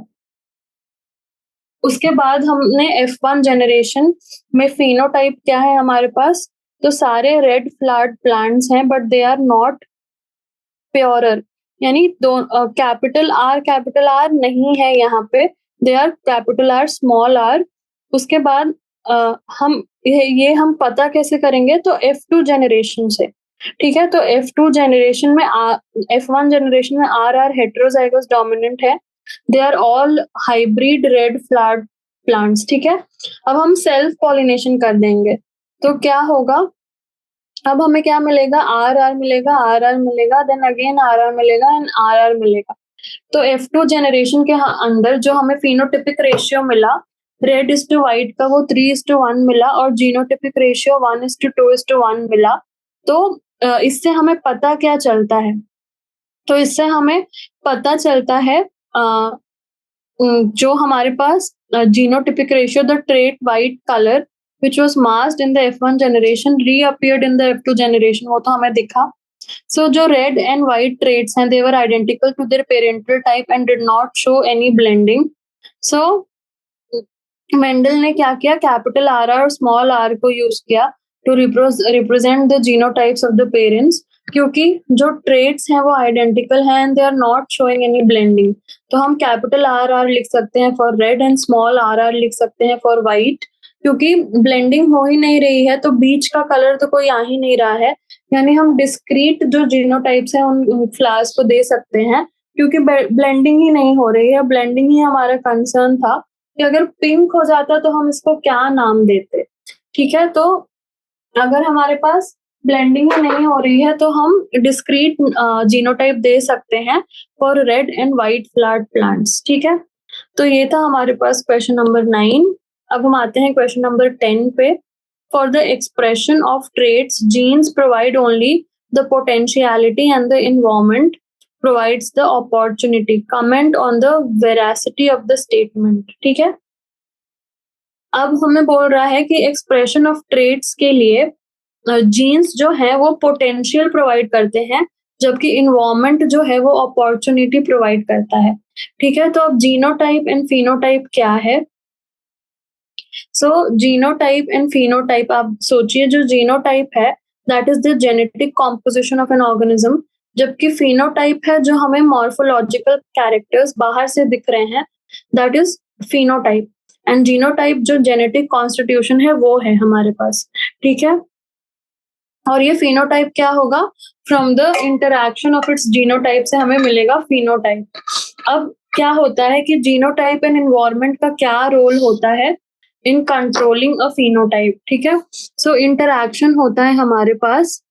उसके बाद हमने F1 जनरेशन में फिनोटाइप क्या है हमारे पास, तो सारे रेड फ्लावर्ड प्लांट्स हैं but they are not purer, यानी दो कैपिटल आर नहीं है यहाँ पे, they are capital R small R. उसके बाद हम ये हम पता कैसे करेंगे, तो F2 जनरेशन से, ठीक है। तो F2 जनरेशन में F1 जनरेशन में आर हेटेरोजाइगस डोमिनेंट है, they are all hybrid red flowered plants, ठीक है। अब हम सेल्फ पॉलिनेशन कर देंगे, तो क्या होगा, अब हमें क्या मिलेगा, आर मिलेगा, देन अगेन आर मिलेगा एंड आर मिलेगा। तो F2 जनरेशन के अंदर जो हमें फिनोटिपिक रेशियो मिला, रेड इज टू व्हाइट का, वो 3:1 मिला और जीनोटिपिक रेशियो 1:2:1 मिला। तो इससे हमें पता क्या चलता है, तो इससे हमें पता चलता है जो हमारे पास genotypic ratio the trait white colour which was masked in the F1 generation reappeared in the F2 generation, वो तो हमें दिखा। So जो red and white traits हैं they were identical to their parental type and did not show any blending. So Mendel ने क्या किया, capital R और स्मॉल आर को यूज किया to represent the genotypes of the parents, क्योंकि जो traits हैं वो आइडेंटिकल हैं and they are not showing any blending. तो हम कैपिटल आर लिख सकते हैं for red and small R लिख सकते हैं फॉर व्हाइट, क्योंकि ब्लेंडिंग हो ही नहीं रही है तो बीच का कलर तो कोई आ ही नहीं रहा है, यानी हम डिस्क्रीट जो जीनोटाइप्स हैं उन फ्लावर्स को दे सकते हैं, क्योंकि ब्लेंडिंग ही नहीं हो रही है। ब्लेंडिंग ही हमारा कंसर्न था कि अगर पिंक हो जाता तो हम इसको क्या नाम देते, ठीक है। तो अगर हमारे पास ब्लेंडिंग ही नहीं हो रही है तो हम डिस्क्रीट जीनोटाइप दे सकते हैं for red and white flowered plants, ठीक है। तो ये था हमारे पास क्वेश्चन नंबर 9। अब हम आते हैं क्वेश्चन नंबर 10 पे। For the expression of traits genes provide only the potentiality and the environment provides the opportunity. Comment on the veracity of the statement, ठीक है। अब हमें बोल रहा है कि एक्सप्रेशन ऑफ ट्रेट्स के लिए जीन्स जो है वो पोटेंशियल प्रोवाइड करते हैं, जबकि इन्वायरमेंट जो है वो अपॉर्चुनिटी प्रोवाइड करता है, ठीक है। तो अब जीनोटाइप एंड फिनोटाइप क्या है, सो जीनोटाइप एंड फिनोटाइप आप सोचिए, जो जीनोटाइप है that is the genetic composition of an organism, जबकि फिनोटाइप है जो हमें मॉर्फोलॉजिकल कैरेक्टर्स बाहर से दिख रहे हैं, that is phenotype. And genotype जो जेनेटिक कॉन्स्टिट्यूशन है वो है हमारे पास, ठीक है। और ये फिनोटाइप क्या होगा, from the interaction of its genotype से हमें मिलेगा फिनोटाइप। अब क्या होता है कि जीनोटाइप एंड एनवायरनमेंट का क्या रोल होता है इन कंट्रोलिंग अ फिनोटाइप, ठीक है। सो इंटरैक्शन होता है हमारे पास,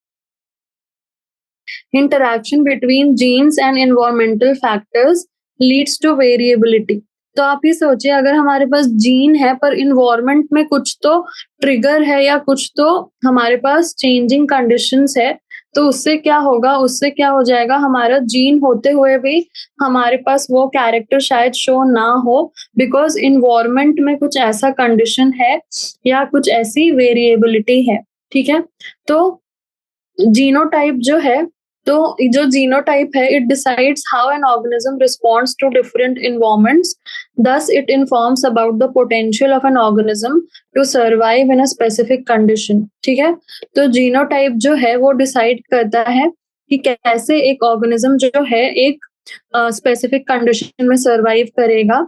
interaction between genes and environmental factors leads to variability। तो आप ही सोचिए, अगर हमारे पास जीन है पर इन्वायरमेंट में कुछ तो ट्रिगर है या कुछ तो हमारे पास चेंजिंग कंडीशंस है, तो उससे क्या होगा, उससे क्या हो जाएगा, हमारा जीन होते हुए भी हमारे पास वो कैरेक्टर शायद शो ना हो, बिकॉज इन्वायरमेंट में कुछ ऐसा कंडीशन है या कुछ ऐसी वेरिएबिलिटी है, ठीक है। तो जीनोटाइप जो है, तो जो जीनोटाइप है it decides how an organism responds to different environments, thus it informs about the potential of an organism to survive in a specific condition, ठीक है। तो जीनोटाइप जो है वो डिसाइड करता है कि कैसे एक ऑर्गेनिज्म जो है एक स्पेसिफिक कंडीशन में सर्वाइव करेगा।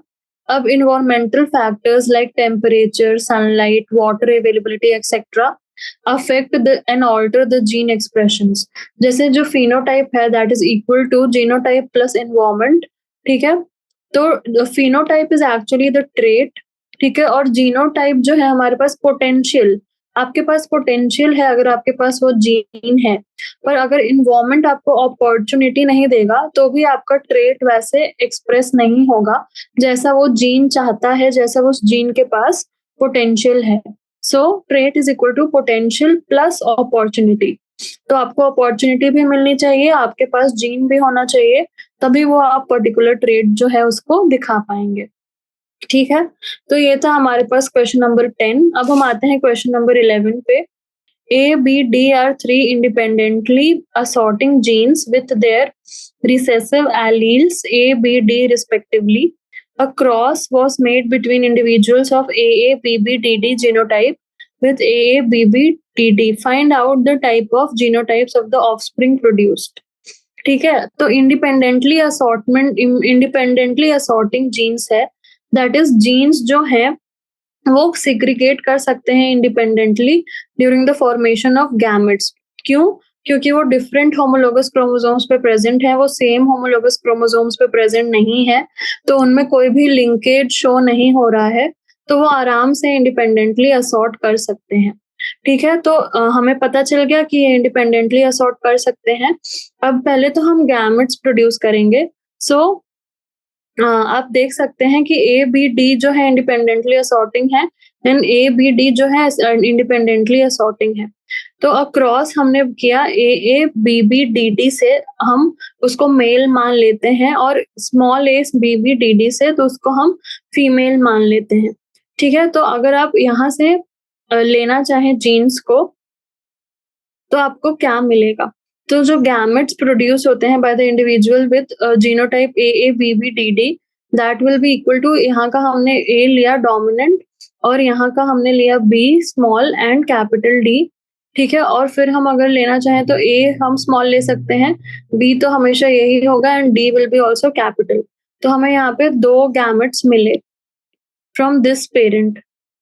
अब environmental factors like temperature, sunlight, water availability etcetera affect the and alter the gene expressions. जैसे जो phenotype है that is equal to genotype plus environment, ठीक है? तो phenotype is actually the trait, ठीक है? और genotype जो है हमारे पास potential, आपके पास पोटेंशियल है अगर आपके पास वो जीन है, पर अगर इन्वायरमेंट आपको अपॉर्चुनिटी नहीं देगा तो भी आपका ट्रेट वैसे एक्सप्रेस नहीं होगा जैसा वो जीन चाहता है, जैसा वो उस जीन के पास पोटेंशियल है। So trait is equal to potential plus opportunity. तो आपको अपॉर्चुनिटी भी मिलनी चाहिए, आपके पास जीन भी होना चाहिए, तभी वो आप पर्टिकुलर ट्रेट जो है उसको दिखा पाएंगे। ठीक है, तो ये था हमारे पास क्वेश्चन नंबर 10। अब हम आते हैं क्वेश्चन नंबर 11 पे। A, B, D are three independently assorting genes with their recessive alleles A, B, D respectively. A cross was made between individuals of AA, BB, DD genotype with AA, BB, DD. Find out the type of genotypes of the offspring produced. ठीक है, तो independently assorting jeans है, that is jeans जो है वो सिग्रीगेट कर सकते हैं independently during the formation of gametes. क्यों? क्योंकि वो डिफरेंट होमोलोगस क्रोमोसोम्स पे प्रेजेंट है, वो सेम होमोलोगस क्रोमोसोम्स पे प्रेजेंट नहीं है, तो उनमें कोई भी लिंकेज शो नहीं हो रहा है, तो वो आराम से इंडिपेंडेंटली असॉर्ट कर सकते हैं। ठीक है, तो हमें पता चल गया कि ये इंडिपेंडेंटली असॉर्ट कर सकते हैं। अब पहले तो हम गैमेट्स प्रोड्यूस करेंगे। सो आप देख सकते हैं कि ए बी डी जो है इंडिपेंडेंटली असॉर्टिंग है एंड ए बी डी जो है इंडिपेंडेंटली असॉर्टिंग है। तो अक्रॉस हमने किया A A B B D D से, हम उसको मेल मान लेते हैं, और small A B B D D से तो उसको हम फीमेल मान लेते हैं। ठीक है, तो अगर आप यहाँ से लेना चाहें जीन्स को तो आपको क्या मिलेगा? तो जो गैमेट्स प्रोड्यूस होते हैं by the individual with genotype A A B B D D, that will be equal to, यहाँ का हमने ए लिया डोमिनेंट और यहाँ का हमने लिया B small and capital D. ठीक है, और फिर हम अगर लेना चाहें तो ए हम स्मॉल ले सकते हैं, बी तो हमेशा यही होगा and D will be also capital. तो हमें यहाँ पे दो गैमेट्स मिले from this parent,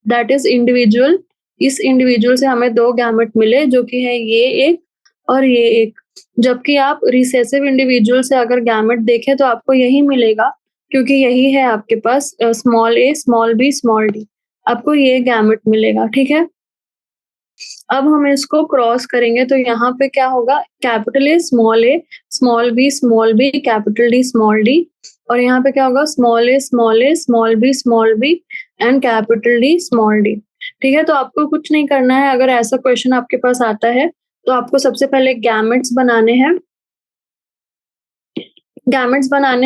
that is individual. इस इंडिविजुअल से हमें दो गैमेट मिले जो कि है ये एक और ये एक। जबकि आप रिसेसिव इंडिविजुअल से अगर गैमेट देखें तो आपको यही मिलेगा, क्योंकि यही है आपके पास small A small B small D, आपको ये गैमेट मिलेगा। ठीक है, अब हम इसको क्रॉस करेंगे तो यहाँ पे क्या होगा, capital A small small B capital D small D, और यहाँ पे क्या होगा small A small B and capital D small D. ठीक है, तो आपको कुछ नहीं करना है। अगर ऐसा क्वेश्चन आपके पास आता है तो आपको सबसे पहले गैमेट्स बनाने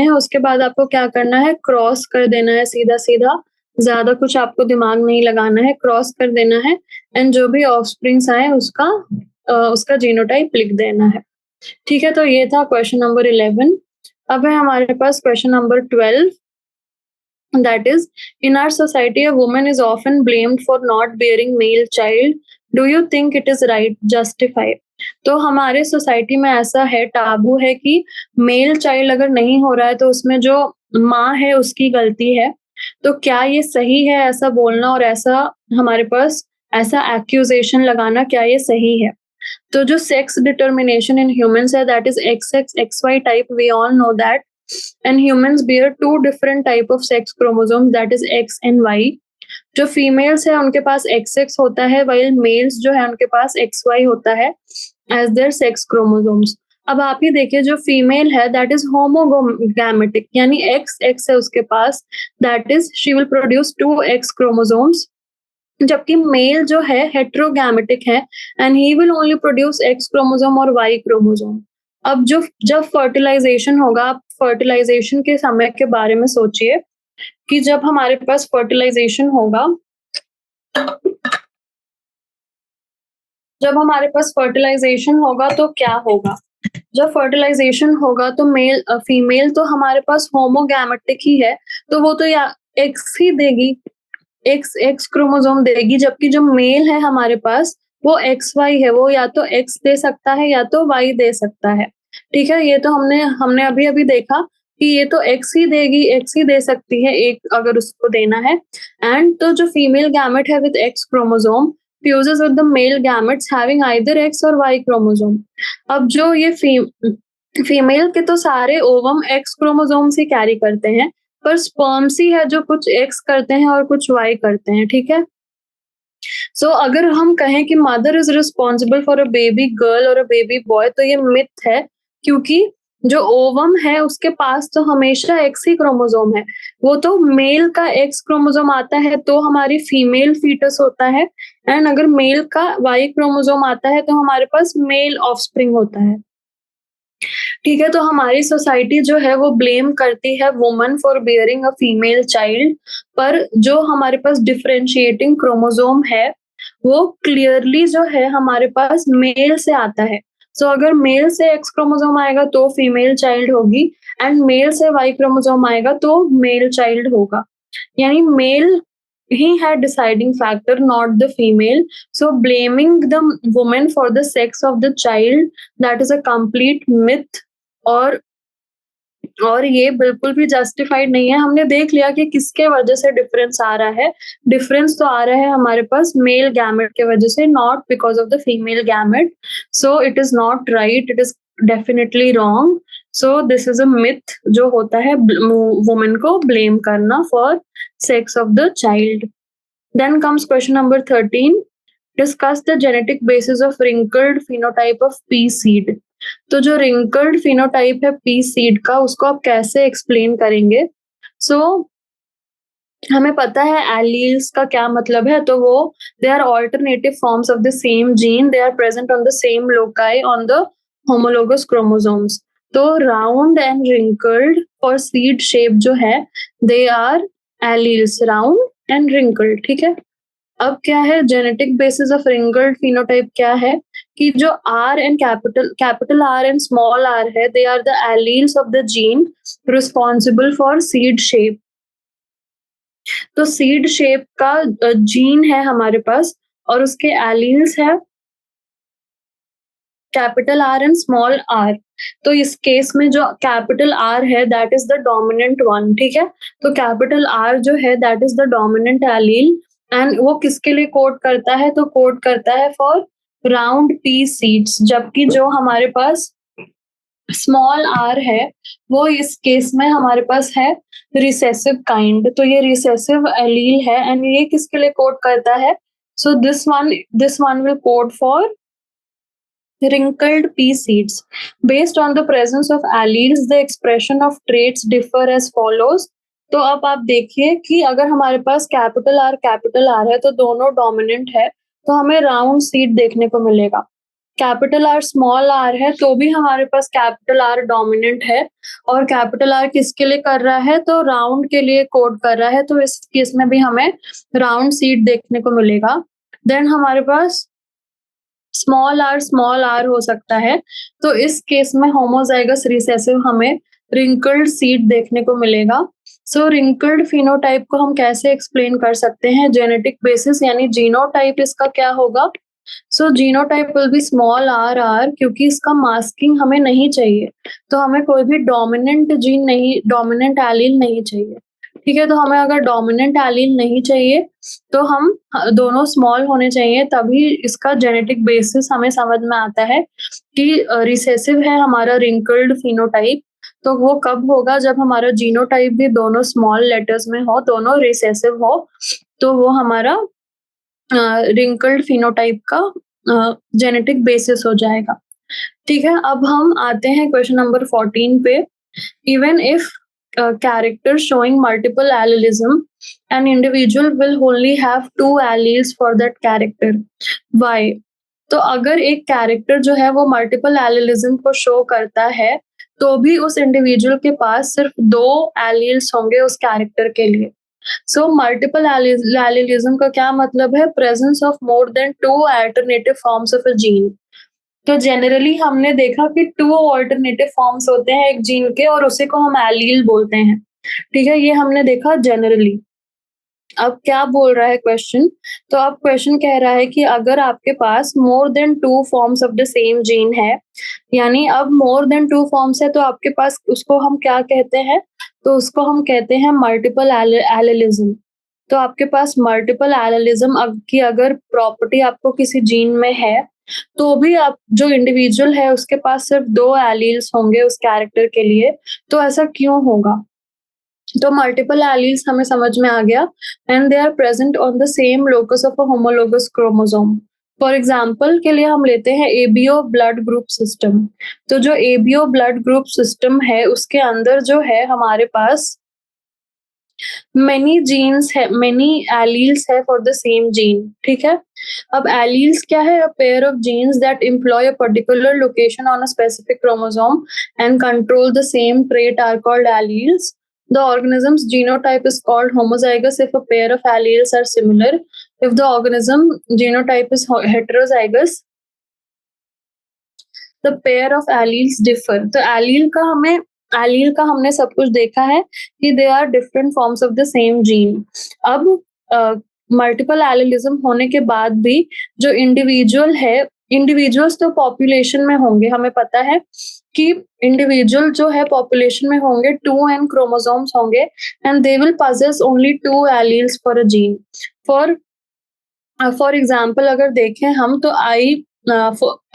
हैं, उसके बाद आपको क्या करना है, क्रॉस कर देना है सीधा सीधा, ज्यादा कुछ आपको दिमाग नहीं लगाना है, क्रॉस कर देना है एंड जो भी ऑफस्प्रिंग्स आए उसका जीनोटाइप लिख देना है। ठीक है, तो ये था क्वेश्चन नंबर 11। अब है हमारे पास question number 12, that is, in our society a woman is often blamed for not bearing male child. Do you think it is right, justify? तो हमारे सोसाइटी में ऐसा है, टाबू है कि मेल चाइल्ड अगर नहीं हो रहा है तो उसमें जो माँ है उसकी गलती है। तो क्या ये सही है ऐसा बोलना और ऐसा हमारे पास ऐसा एक्यूजेशन लगाना, क्या ये सही है? तो जो सेक्स डिटर्मिनेशन इन ह्यूमंस है that is XX XY type, we all know that, and humans bear two different type of sex chromosomes, that is X and Y. जो फीमेल्स है उनके पास XX होता है, while मेल्स जो है उनके पास XY होता है as their sex chromosomes. अब आप ही देखिए, जो फीमेल है दैट इज होमोगैमेटिक, यानी XX है उसके पास, that is she will produce 2 X chromosomes, जबकि मेल जो है हेट्रोगैमेटिक है and he will only produce X chromosome और Y क्रोमोसोम। अब जब फर्टिलाइजेशन होगा, आप फर्टिलाइजेशन के समय के बारे में सोचिए कि जब हमारे पास फर्टिलाइजेशन होगा, तो क्या होगा? जब फर्टिलाइजेशन होगा तो फीमेल तो हमारे पास होमोगैमेटिक ही है, तो वो तो या एक्स ही देगी, एक्स क्रोमोसोम देगी, जबकि जो मेल है हमारे पास वो XY है, वो या तो X दे सकता है या तो Y दे सकता है। ठीक है, ये तो हमने अभी अभी देखा कि ये तो X ही दे सकती है एक, अगर उसको देना है। एंड तो जो फीमेल गैमेट है with X chromosome, fuses with the male gametes having either X और Y क्रोमोसोम। अब जो ये फीमेल के तो सारे ओवम X क्रोमोसोम्स ही कैरी करते हैं, पर स्पर्म्स ही है जो कुछ X करते हैं और कुछ Y करते हैं, ठीक है? सो अगर हम कहें कि mother is responsible for a baby girl और अ बेबी बॉय, तो ये मिथ है, क्योंकि जो ओवम है उसके पास तो हमेशा एक्स ही क्रोमोसोम है। वो तो मेल का एक्स क्रोमोसोम आता है तो हमारी फीमेल फीटस होता है, एंड अगर मेल का वाई क्रोमोसोम आता है तो हमारे पास मेल ऑफस्प्रिंग होता है। ठीक है, तो हमारी सोसाइटी जो है वो ब्लेम करती है woman for bearing a female child, पर जो हमारे पास डिफरेंशिएटिंग क्रोमोसोम है वो क्लियरली जो है हमारे पास मेल से आता है। सो अगर मेल से एक्स क्रोमोसोम आएगा तो फीमेल चाइल्ड होगी, एंड मेल से वाई क्रोमोसोम आएगा तो मेल चाइल्ड होगा। यानी मेल ही है deciding factor, not the female. So blaming the women for the sex of the child, that is a complete myth. और ये बिल्कुल भी जस्टिफाइड नहीं है। हमने देख लिया कि किसके वजह से डिफरेंस आ रहा है। डिफरेंस तो आ रहा है हमारे पास मेल गैमेट के वजह से, not because of the female gamete. So it is not right, it is definitely wrong. So this is a myth जो होता है वुमेन को ब्लेम करना for sex of the child. Then comes question number 13, discuss the genetic basis of wrinkled phenotype of pea seed. तो जो wrinkled phenotype है pea seed का, उसको आप कैसे एक्सप्लेन करेंगे? सो हमें पता है एलील्स का क्या मतलब है, तो वो they are alternative forms of the same gene, they are present on the same loci on the homologous chromosomes. तो round and wrinkled for seed shape जो है, they are alleles, round and wrinkled, ठीक है? अब क्या है genetic basis of wrinkled phenotype? क्या है कि जो R and capital R and small R है, they are the alleles of the gene responsible for seed shape. तो सीड शेप का जीन है हमारे पास और उसके एलील्स है capital R and small R. तो इस केस में जो कैपिटल आर है that is the dominant one, ठीक है? तो कैपिटल आर जो है that is the dominant allele, and वो किसके लिए कोड करता है? तो कोड करता है फॉर राउंड पी सीड्स, जबकि जो हमारे पास स्मॉल आर है वो इस केस में हमारे पास है रिसेसिव काइंड। तो ये रिसेसिव एलील है, एंड ये किसके लिए कोड करता है? So this one will code for wrinkled pea seeds. Based on the presence of alleles, the expression of traits differ as follows. तो अब आप देखिए कि अगर हमारे पास कैपिटल आर है तो दोनों डोमिनेंट है, तो हमें राउंड सीड देखने को मिलेगा। कैपिटल आर स्मॉल आर है तो भी हमारे पास कैपिटल आर डोमिनेंट है, और कैपिटल आर किसके लिए कर रहा है? तो राउंड के लिए कोड कर रहा है, तो इस केस में भी हमें राउंड सीड देखने को मिलेगा। देन हमारे पास स्मॉल आर हो सकता है, तो इस केस में होमोजाइगस रिसेसिव हमें रिंकल्ड सीड देखने को मिलेगा। सो रिंकल्ड फिनोटाइप को हम कैसे एक्सप्लेन कर सकते हैं? जेनेटिक बेसिस यानी जीनोटाइप इसका क्या होगा? So genotype will be small R R, क्योंकि इसका मास्किंग हमें नहीं चाहिए, तो हमें कोई भी डोमिनेंट जीन नहीं, डोमिनेंट एलील नहीं चाहिए, ठीक है? तो हमें अगर डोमिनेंट एलील नहीं चाहिए तो हम दोनों स्मॉल होने चाहिए, तभी इसका जेनेटिक बेसिस हमें समझ में आता है कि रिसेसिव है हमारा रिंकल्ड फिनोटाइप। तो वो कब होगा? जब हमारा जीनोटाइप भी दोनों स्मॉल लेटर्स में हो, दोनों रिसेसिव हो, तो वो हमारा रिंकल्ड फिनोटाइप का जेनेटिक बेसिस हो जाएगा, ठीक है? अब हम आते हैं क्वेश्चन नंबर 14 पे। Even if character showing multiple allelism, an individual will only have 2 alleles for that character. Why? तो अगर एक कैरेक्टर जो है वो मल्टीपल एलिलिज्म को शो करता है, तो भी उस इंडिविजुअल के पास सिर्फ 2 एलील्स होंगे उस कैरेक्टर के लिए। सो मल्टीपल एलिलिज्म का क्या मतलब है? Presence of more than 2 alternative forms of a gene. तो जनरली हमने देखा कि 2 ऑल्टरनेटिव फॉर्म्स होते हैं एक जीन के, और उसी को हम एलील बोलते हैं, ठीक है? ये हमने देखा जनरली। अब क्या बोल रहा है क्वेश्चन? तो अब क्वेश्चन कह रहा है कि अगर आपके पास more than 2 forms of the same gene है, यानी अब मोर देन 2 फॉर्म्स है, तो आपके पास उसको हम क्या कहते हैं? तो उसको हम कहते हैं मल्टीपल एलिलिज्म। तो आपके पास मल्टीपल एलेलिज्म की अगर प्रॉपर्टी आपको किसी जीन में है, तो भी आप जो इंडिविजुअल है उसके पास सिर्फ 2 एलील्स होंगे उस कैरेक्टर के लिए, तो ऐसा क्यों होगा? तो मल्टीपल एलील्स हमें समझ में आ गया and they are present on the same locus of a homologous chromosome. For example के लिए हम लेते हैं एबीओ ब्लड ग्रुप सिस्टम। तो जो एबीओ ब्लड ग्रुप सिस्टम है उसके अंदर जो है हमारे पास मेनी एलील्स है फॉर द सेम जीन, ठीक है। अब एलील्स क्या है? A pair of genes that employ a particular location on a specific chromosome and control the same trait are called alleles. The organism's genotype is called homozygous if a pair of alleles are similar. If the organism genotype is heterozygous, the pair of alleles differ. तो allele का हमने सब कुछ देखा है कि they are different forms of the same gene. अब multiple allelism होने के बाद भी जो इंडिविजुअल्स तो पॉपुलेशन में होंगे, हमें पता है कि इंडिविजुअल जो है पॉपुलेशन में होंगे 2n क्रोमोसोम्स होंगे and they will possess only 2 alleles for a gene. For example अगर देखें हम तो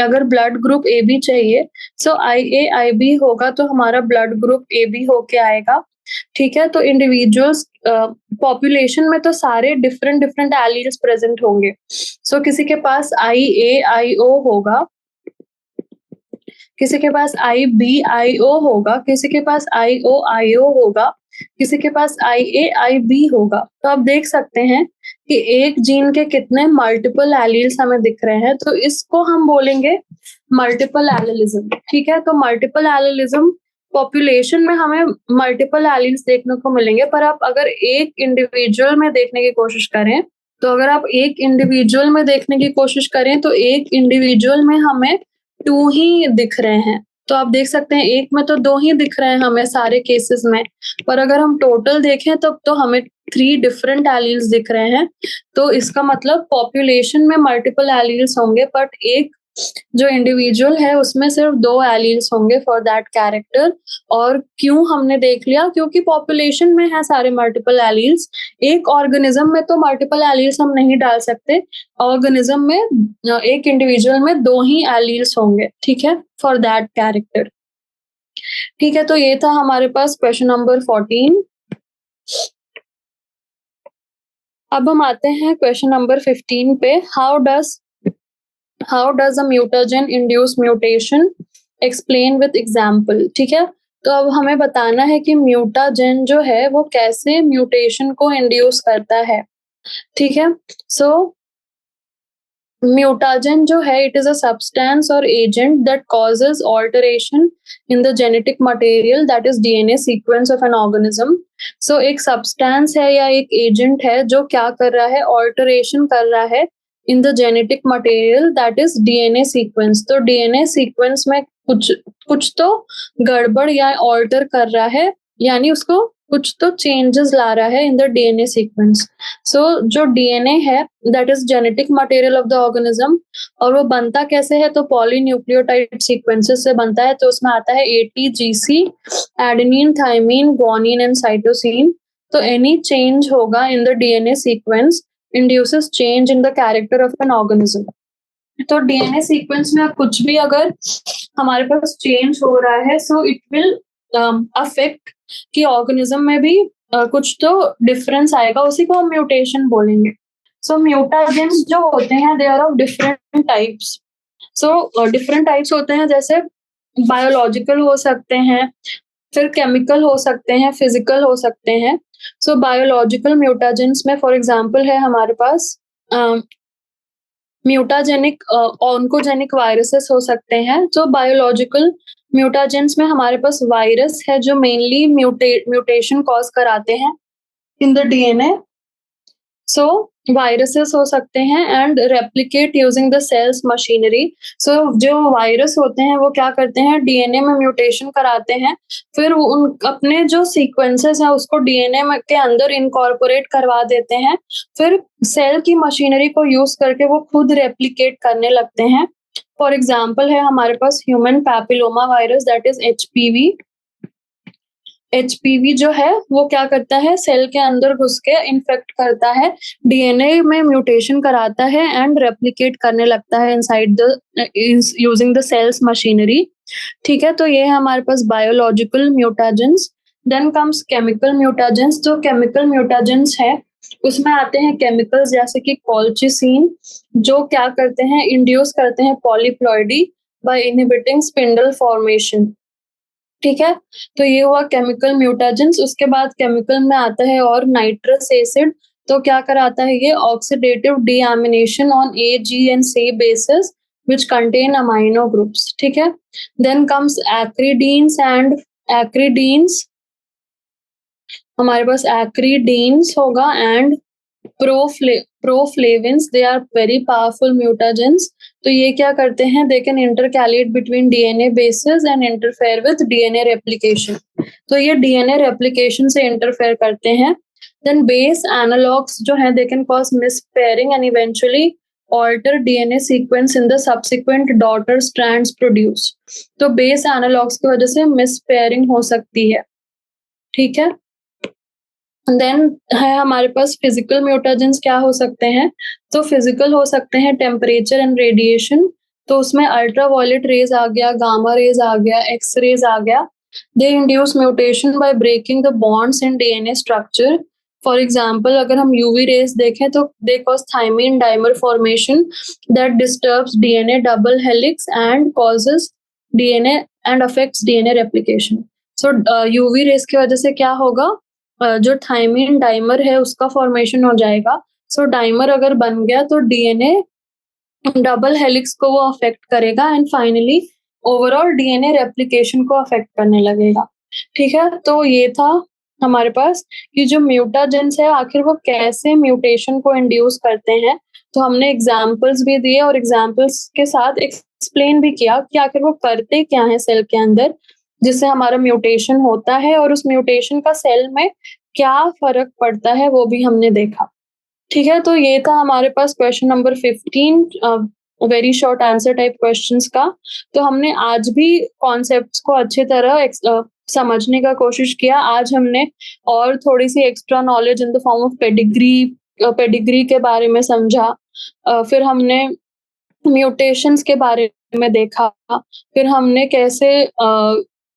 अगर ब्लड ग्रुप ए बी चाहिए, सो आई बी होगा तो हमारा ब्लड ग्रुप ए बी होके आएगा, ठीक है। तो इंडिविजुअल्स पॉपुलेशन में तो सारे डिफरेंट डिफरेंट एलील्स प्रेजेंट होंगे। सो किसी के पास आई ओ होगा, किसी के पास IB-IO होगा, किसी के पास IO-IO होगा, किसी के पास IA-IB होगा। तो आप देख सकते हैं कि एक जीन के कितने मल्टीपल एलील्स हमें दिख रहे हैं, तो इसको हम बोलेंगे मल्टीपल एलिलिज्म, ठीक है। तो मल्टीपल एलिलिज्म पॉपुलेशन में हमें मल्टीपल एलील्स देखने को मिलेंगे, पर आप अगर एक इंडिविजुअल में देखने की कोशिश करें, तो एक इंडिविजुअल में हमें 2 ही दिख रहे हैं। तो आप देख सकते हैं एक में तो 2 ही दिख रहे हैं हमें सारे केसेस में, पर अगर हम टोटल देखें तब तो हमें 3 डिफरेंट एलील्स दिख रहे हैं। तो इसका मतलब पॉपुलेशन में मल्टीपल एलील्स होंगे, बट एक जो इंडिविजुअल है उसमें सिर्फ 2 एलील्स होंगे फॉर दैट कैरेक्टर। और क्यों हमने देख लिया? क्योंकि पॉपुलेशन में है सारे मल्टीपल एलील्स, एक ऑर्गेनिज्म में तो मल्टीपल एलील्स हम नहीं डाल सकते। ऑर्गेनिज्म में एक इंडिविजुअल में 2 ही एलील्स होंगे, ठीक है, फॉर दैट कैरेक्टर। ठीक है, तो ये था हमारे पास क्वेश्चन नंबर 14। अब हम आते हैं क्वेश्चन नंबर 15 पे। How does a mutagen induce mutation? Explain with example, ठीक है। तो अब हमें बताना है कि म्यूटाजन जो है वो कैसे म्यूटेशन को इंड्यूस करता है, ठीक है। सो म्यूटाजन जो है इट इज अ सब्सटेंस और agent that causes alteration in the genetic material that is DNA sequence of an organism. So एक सब्सटेंस है या एक एजेंट है जो क्या कर रहा है? ऑल्टरेशन कर रहा है इन the genetic material that is DNA sequence. तो डीएनए सीक्वेंस में कुछ कुछ तो गड़बड़ या ऑल्टर कर रहा है, यानी उसको कुछ तो चेंजेस ला रहा है इन द डीएनए सीक्वेंस। सो जो डीएनए है that is genetic material of the organism, और वो बनता कैसे है? तो पॉलीन्यूक्लियोटाइड सीक्वेंसेस से बनता है। तो उसमें आता है ATGC, adenine, thymine, guanine and cytosine. तो एनी चेंज होगा इन the DNA sequence induces change in the character of an organism. तो डीएनए सीक्वेंस में कुछ भी अगर हमारे पास चेंज हो रहा है, सो इट विल अफेक्ट कि ऑर्गेनिज्म में भी कुछ तो डिफरेंस आएगा, उसी को हम म्यूटेशन बोलेंगे। सो म्यूटाजेंस जो होते हैं they are of different types. So different types होते हैं, जैसे बायोलॉजिकल हो सकते हैं, फिर केमिकल हो सकते हैं, फिजिकल हो सकते हैं। सो बायोलॉजिकल म्यूटाजेंस में फॉर एग्जांपल है हमारे पास म्यूटाजेनिक ऑन्कोजेनिक वायरसेस हो सकते हैं। जो बायोलॉजिकल म्यूटाजेंस में हमारे पास वायरस है जो मेनली म्यूटेशन कॉज कराते हैं in the DNA. So viruses हो सकते हैं and replicate using the cell's machinery. So जो वायरस होते हैं वो क्या करते हैं? डीएनए में म्यूटेशन कराते हैं, फिर उन अपने जो सीक्वेंसेस है उसको डीएनए के अंदर इनकॉर्पोरेट करवा देते हैं, फिर सेल की मशीनरी को यूज करके वो खुद रेप्लिकेट करने लगते हैं। फॉर एग्जाम्पल है हमारे पास human papilloma virus that is HPV। HPV जो है वो क्या करता है, सेल के अंदर घुस के इन्फेक्ट करता है, डीएनए में म्यूटेशन कराता है एंड रेप्लिकेट करने लगता है inside the using the cell's machinery. ठीक है, तो ये है हमारे पास biological mutagens. Then comes chemical mutagens. जो केमिकल म्यूटाजेंस है उसमें आते हैं केमिकल्स जैसे कि कॉल्चिसिन, जो क्या करते हैं, इंड्यूस करते हैं polyploidy by inhibiting spindle formation. ठीक है, तो ये हुआ केमिकल म्यूटाजेंस। उसके बाद केमिकल में आता है और नाइट्रस एसिड। तो क्या कराता है ये, oxidative deamination on A, G and C bases which contain amino groups। ठीक है, then comes acridines and acridines. हमारे पास एक्रीडीन्स होगा and proflavins, they are very powerful mutagens. तो ये क्या करते हैं, they can intercalate between DNA bases and interfere with DNA replication. तो ये डीएनए रेप्लिकेशन से इंटरफेयर करते हैं। देन बेस एनालॉग्स जो है, they can cause mispairing and eventually alter DNA sequence in the subsequent daughter strands produced। तो base analogues की वजह से मिसपेयरिंग हो सकती है। ठीक है, देन है हमारे पास फिजिकल म्यूटाजेंस। क्या हो सकते हैं, तो फिजिकल हो सकते हैं टेम्परेचर एंड रेडिएशन। तो उसमें अल्ट्रावायलेट रेज आ गया, गामा रेज आ गया, एक्स रेज आ गया। They induce mutation by breaking the bonds in DNA structure. For example अगर हम यूवी रेज देखें तो they cause thymine dimer formation that disturbs DNA double helix and causes DNA and affects DNA replication. So UV rays की वजह से क्या होगा, जो थायमीन डाइमर है उसका फॉर्मेशन हो जाएगा। सो डाइमर अगर बन गया तो डीएनए डबल हेलिक्स को वो अफेक्ट करेगा and finally overall DNA replication को अफेक्ट करने लगेगा। ठीक है, तो ये था हमारे पास कि जो म्यूटाजेंस है आखिर वो कैसे म्यूटेशन को इंड्यूस करते हैं। तो हमने एग्जाम्पल्स भी दिए और एग्जाम्पल्स के साथ एक्सप्लेन भी किया कि आखिर वो करते क्या है सेल के अंदर, जिससे हमारा म्यूटेशन होता है और उस म्यूटेशन का सेल में क्या फर्क पड़ता है वो भी हमने देखा। ठीक है, तो ये था हमारे पास question number 15, very short answer type questions का। तो हमने आज भी कॉन्सेप्ट्स को अच्छी तरह समझने का कोशिश किया। आज हमने और थोड़ी सी extra knowledge in the form of pedigree के बारे में समझा। फिर हमने म्यूटेशंस के बारे में देखा। फिर हमने कैसे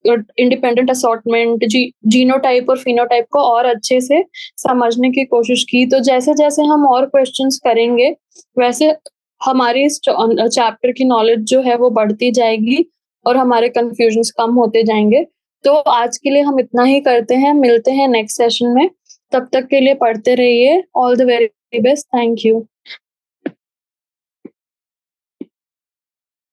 इंडिपेंडेंट असॉर्टमेंट, जीनोटाइप और फिनोटाइप को और अच्छे से समझने की कोशिश की। तो जैसे जैसे हम और क्वेश्चंस करेंगे वैसे हमारी इस चैप्टर की नॉलेज जो है वो बढ़ती जाएगी और हमारे कंफ्यूजन्स कम होते जाएंगे। तो आज के लिए हम इतना ही करते हैं, मिलते हैं नेक्स्ट सेशन में। तब तक के लिए पढ़ते रहिए। All the very best, thank you.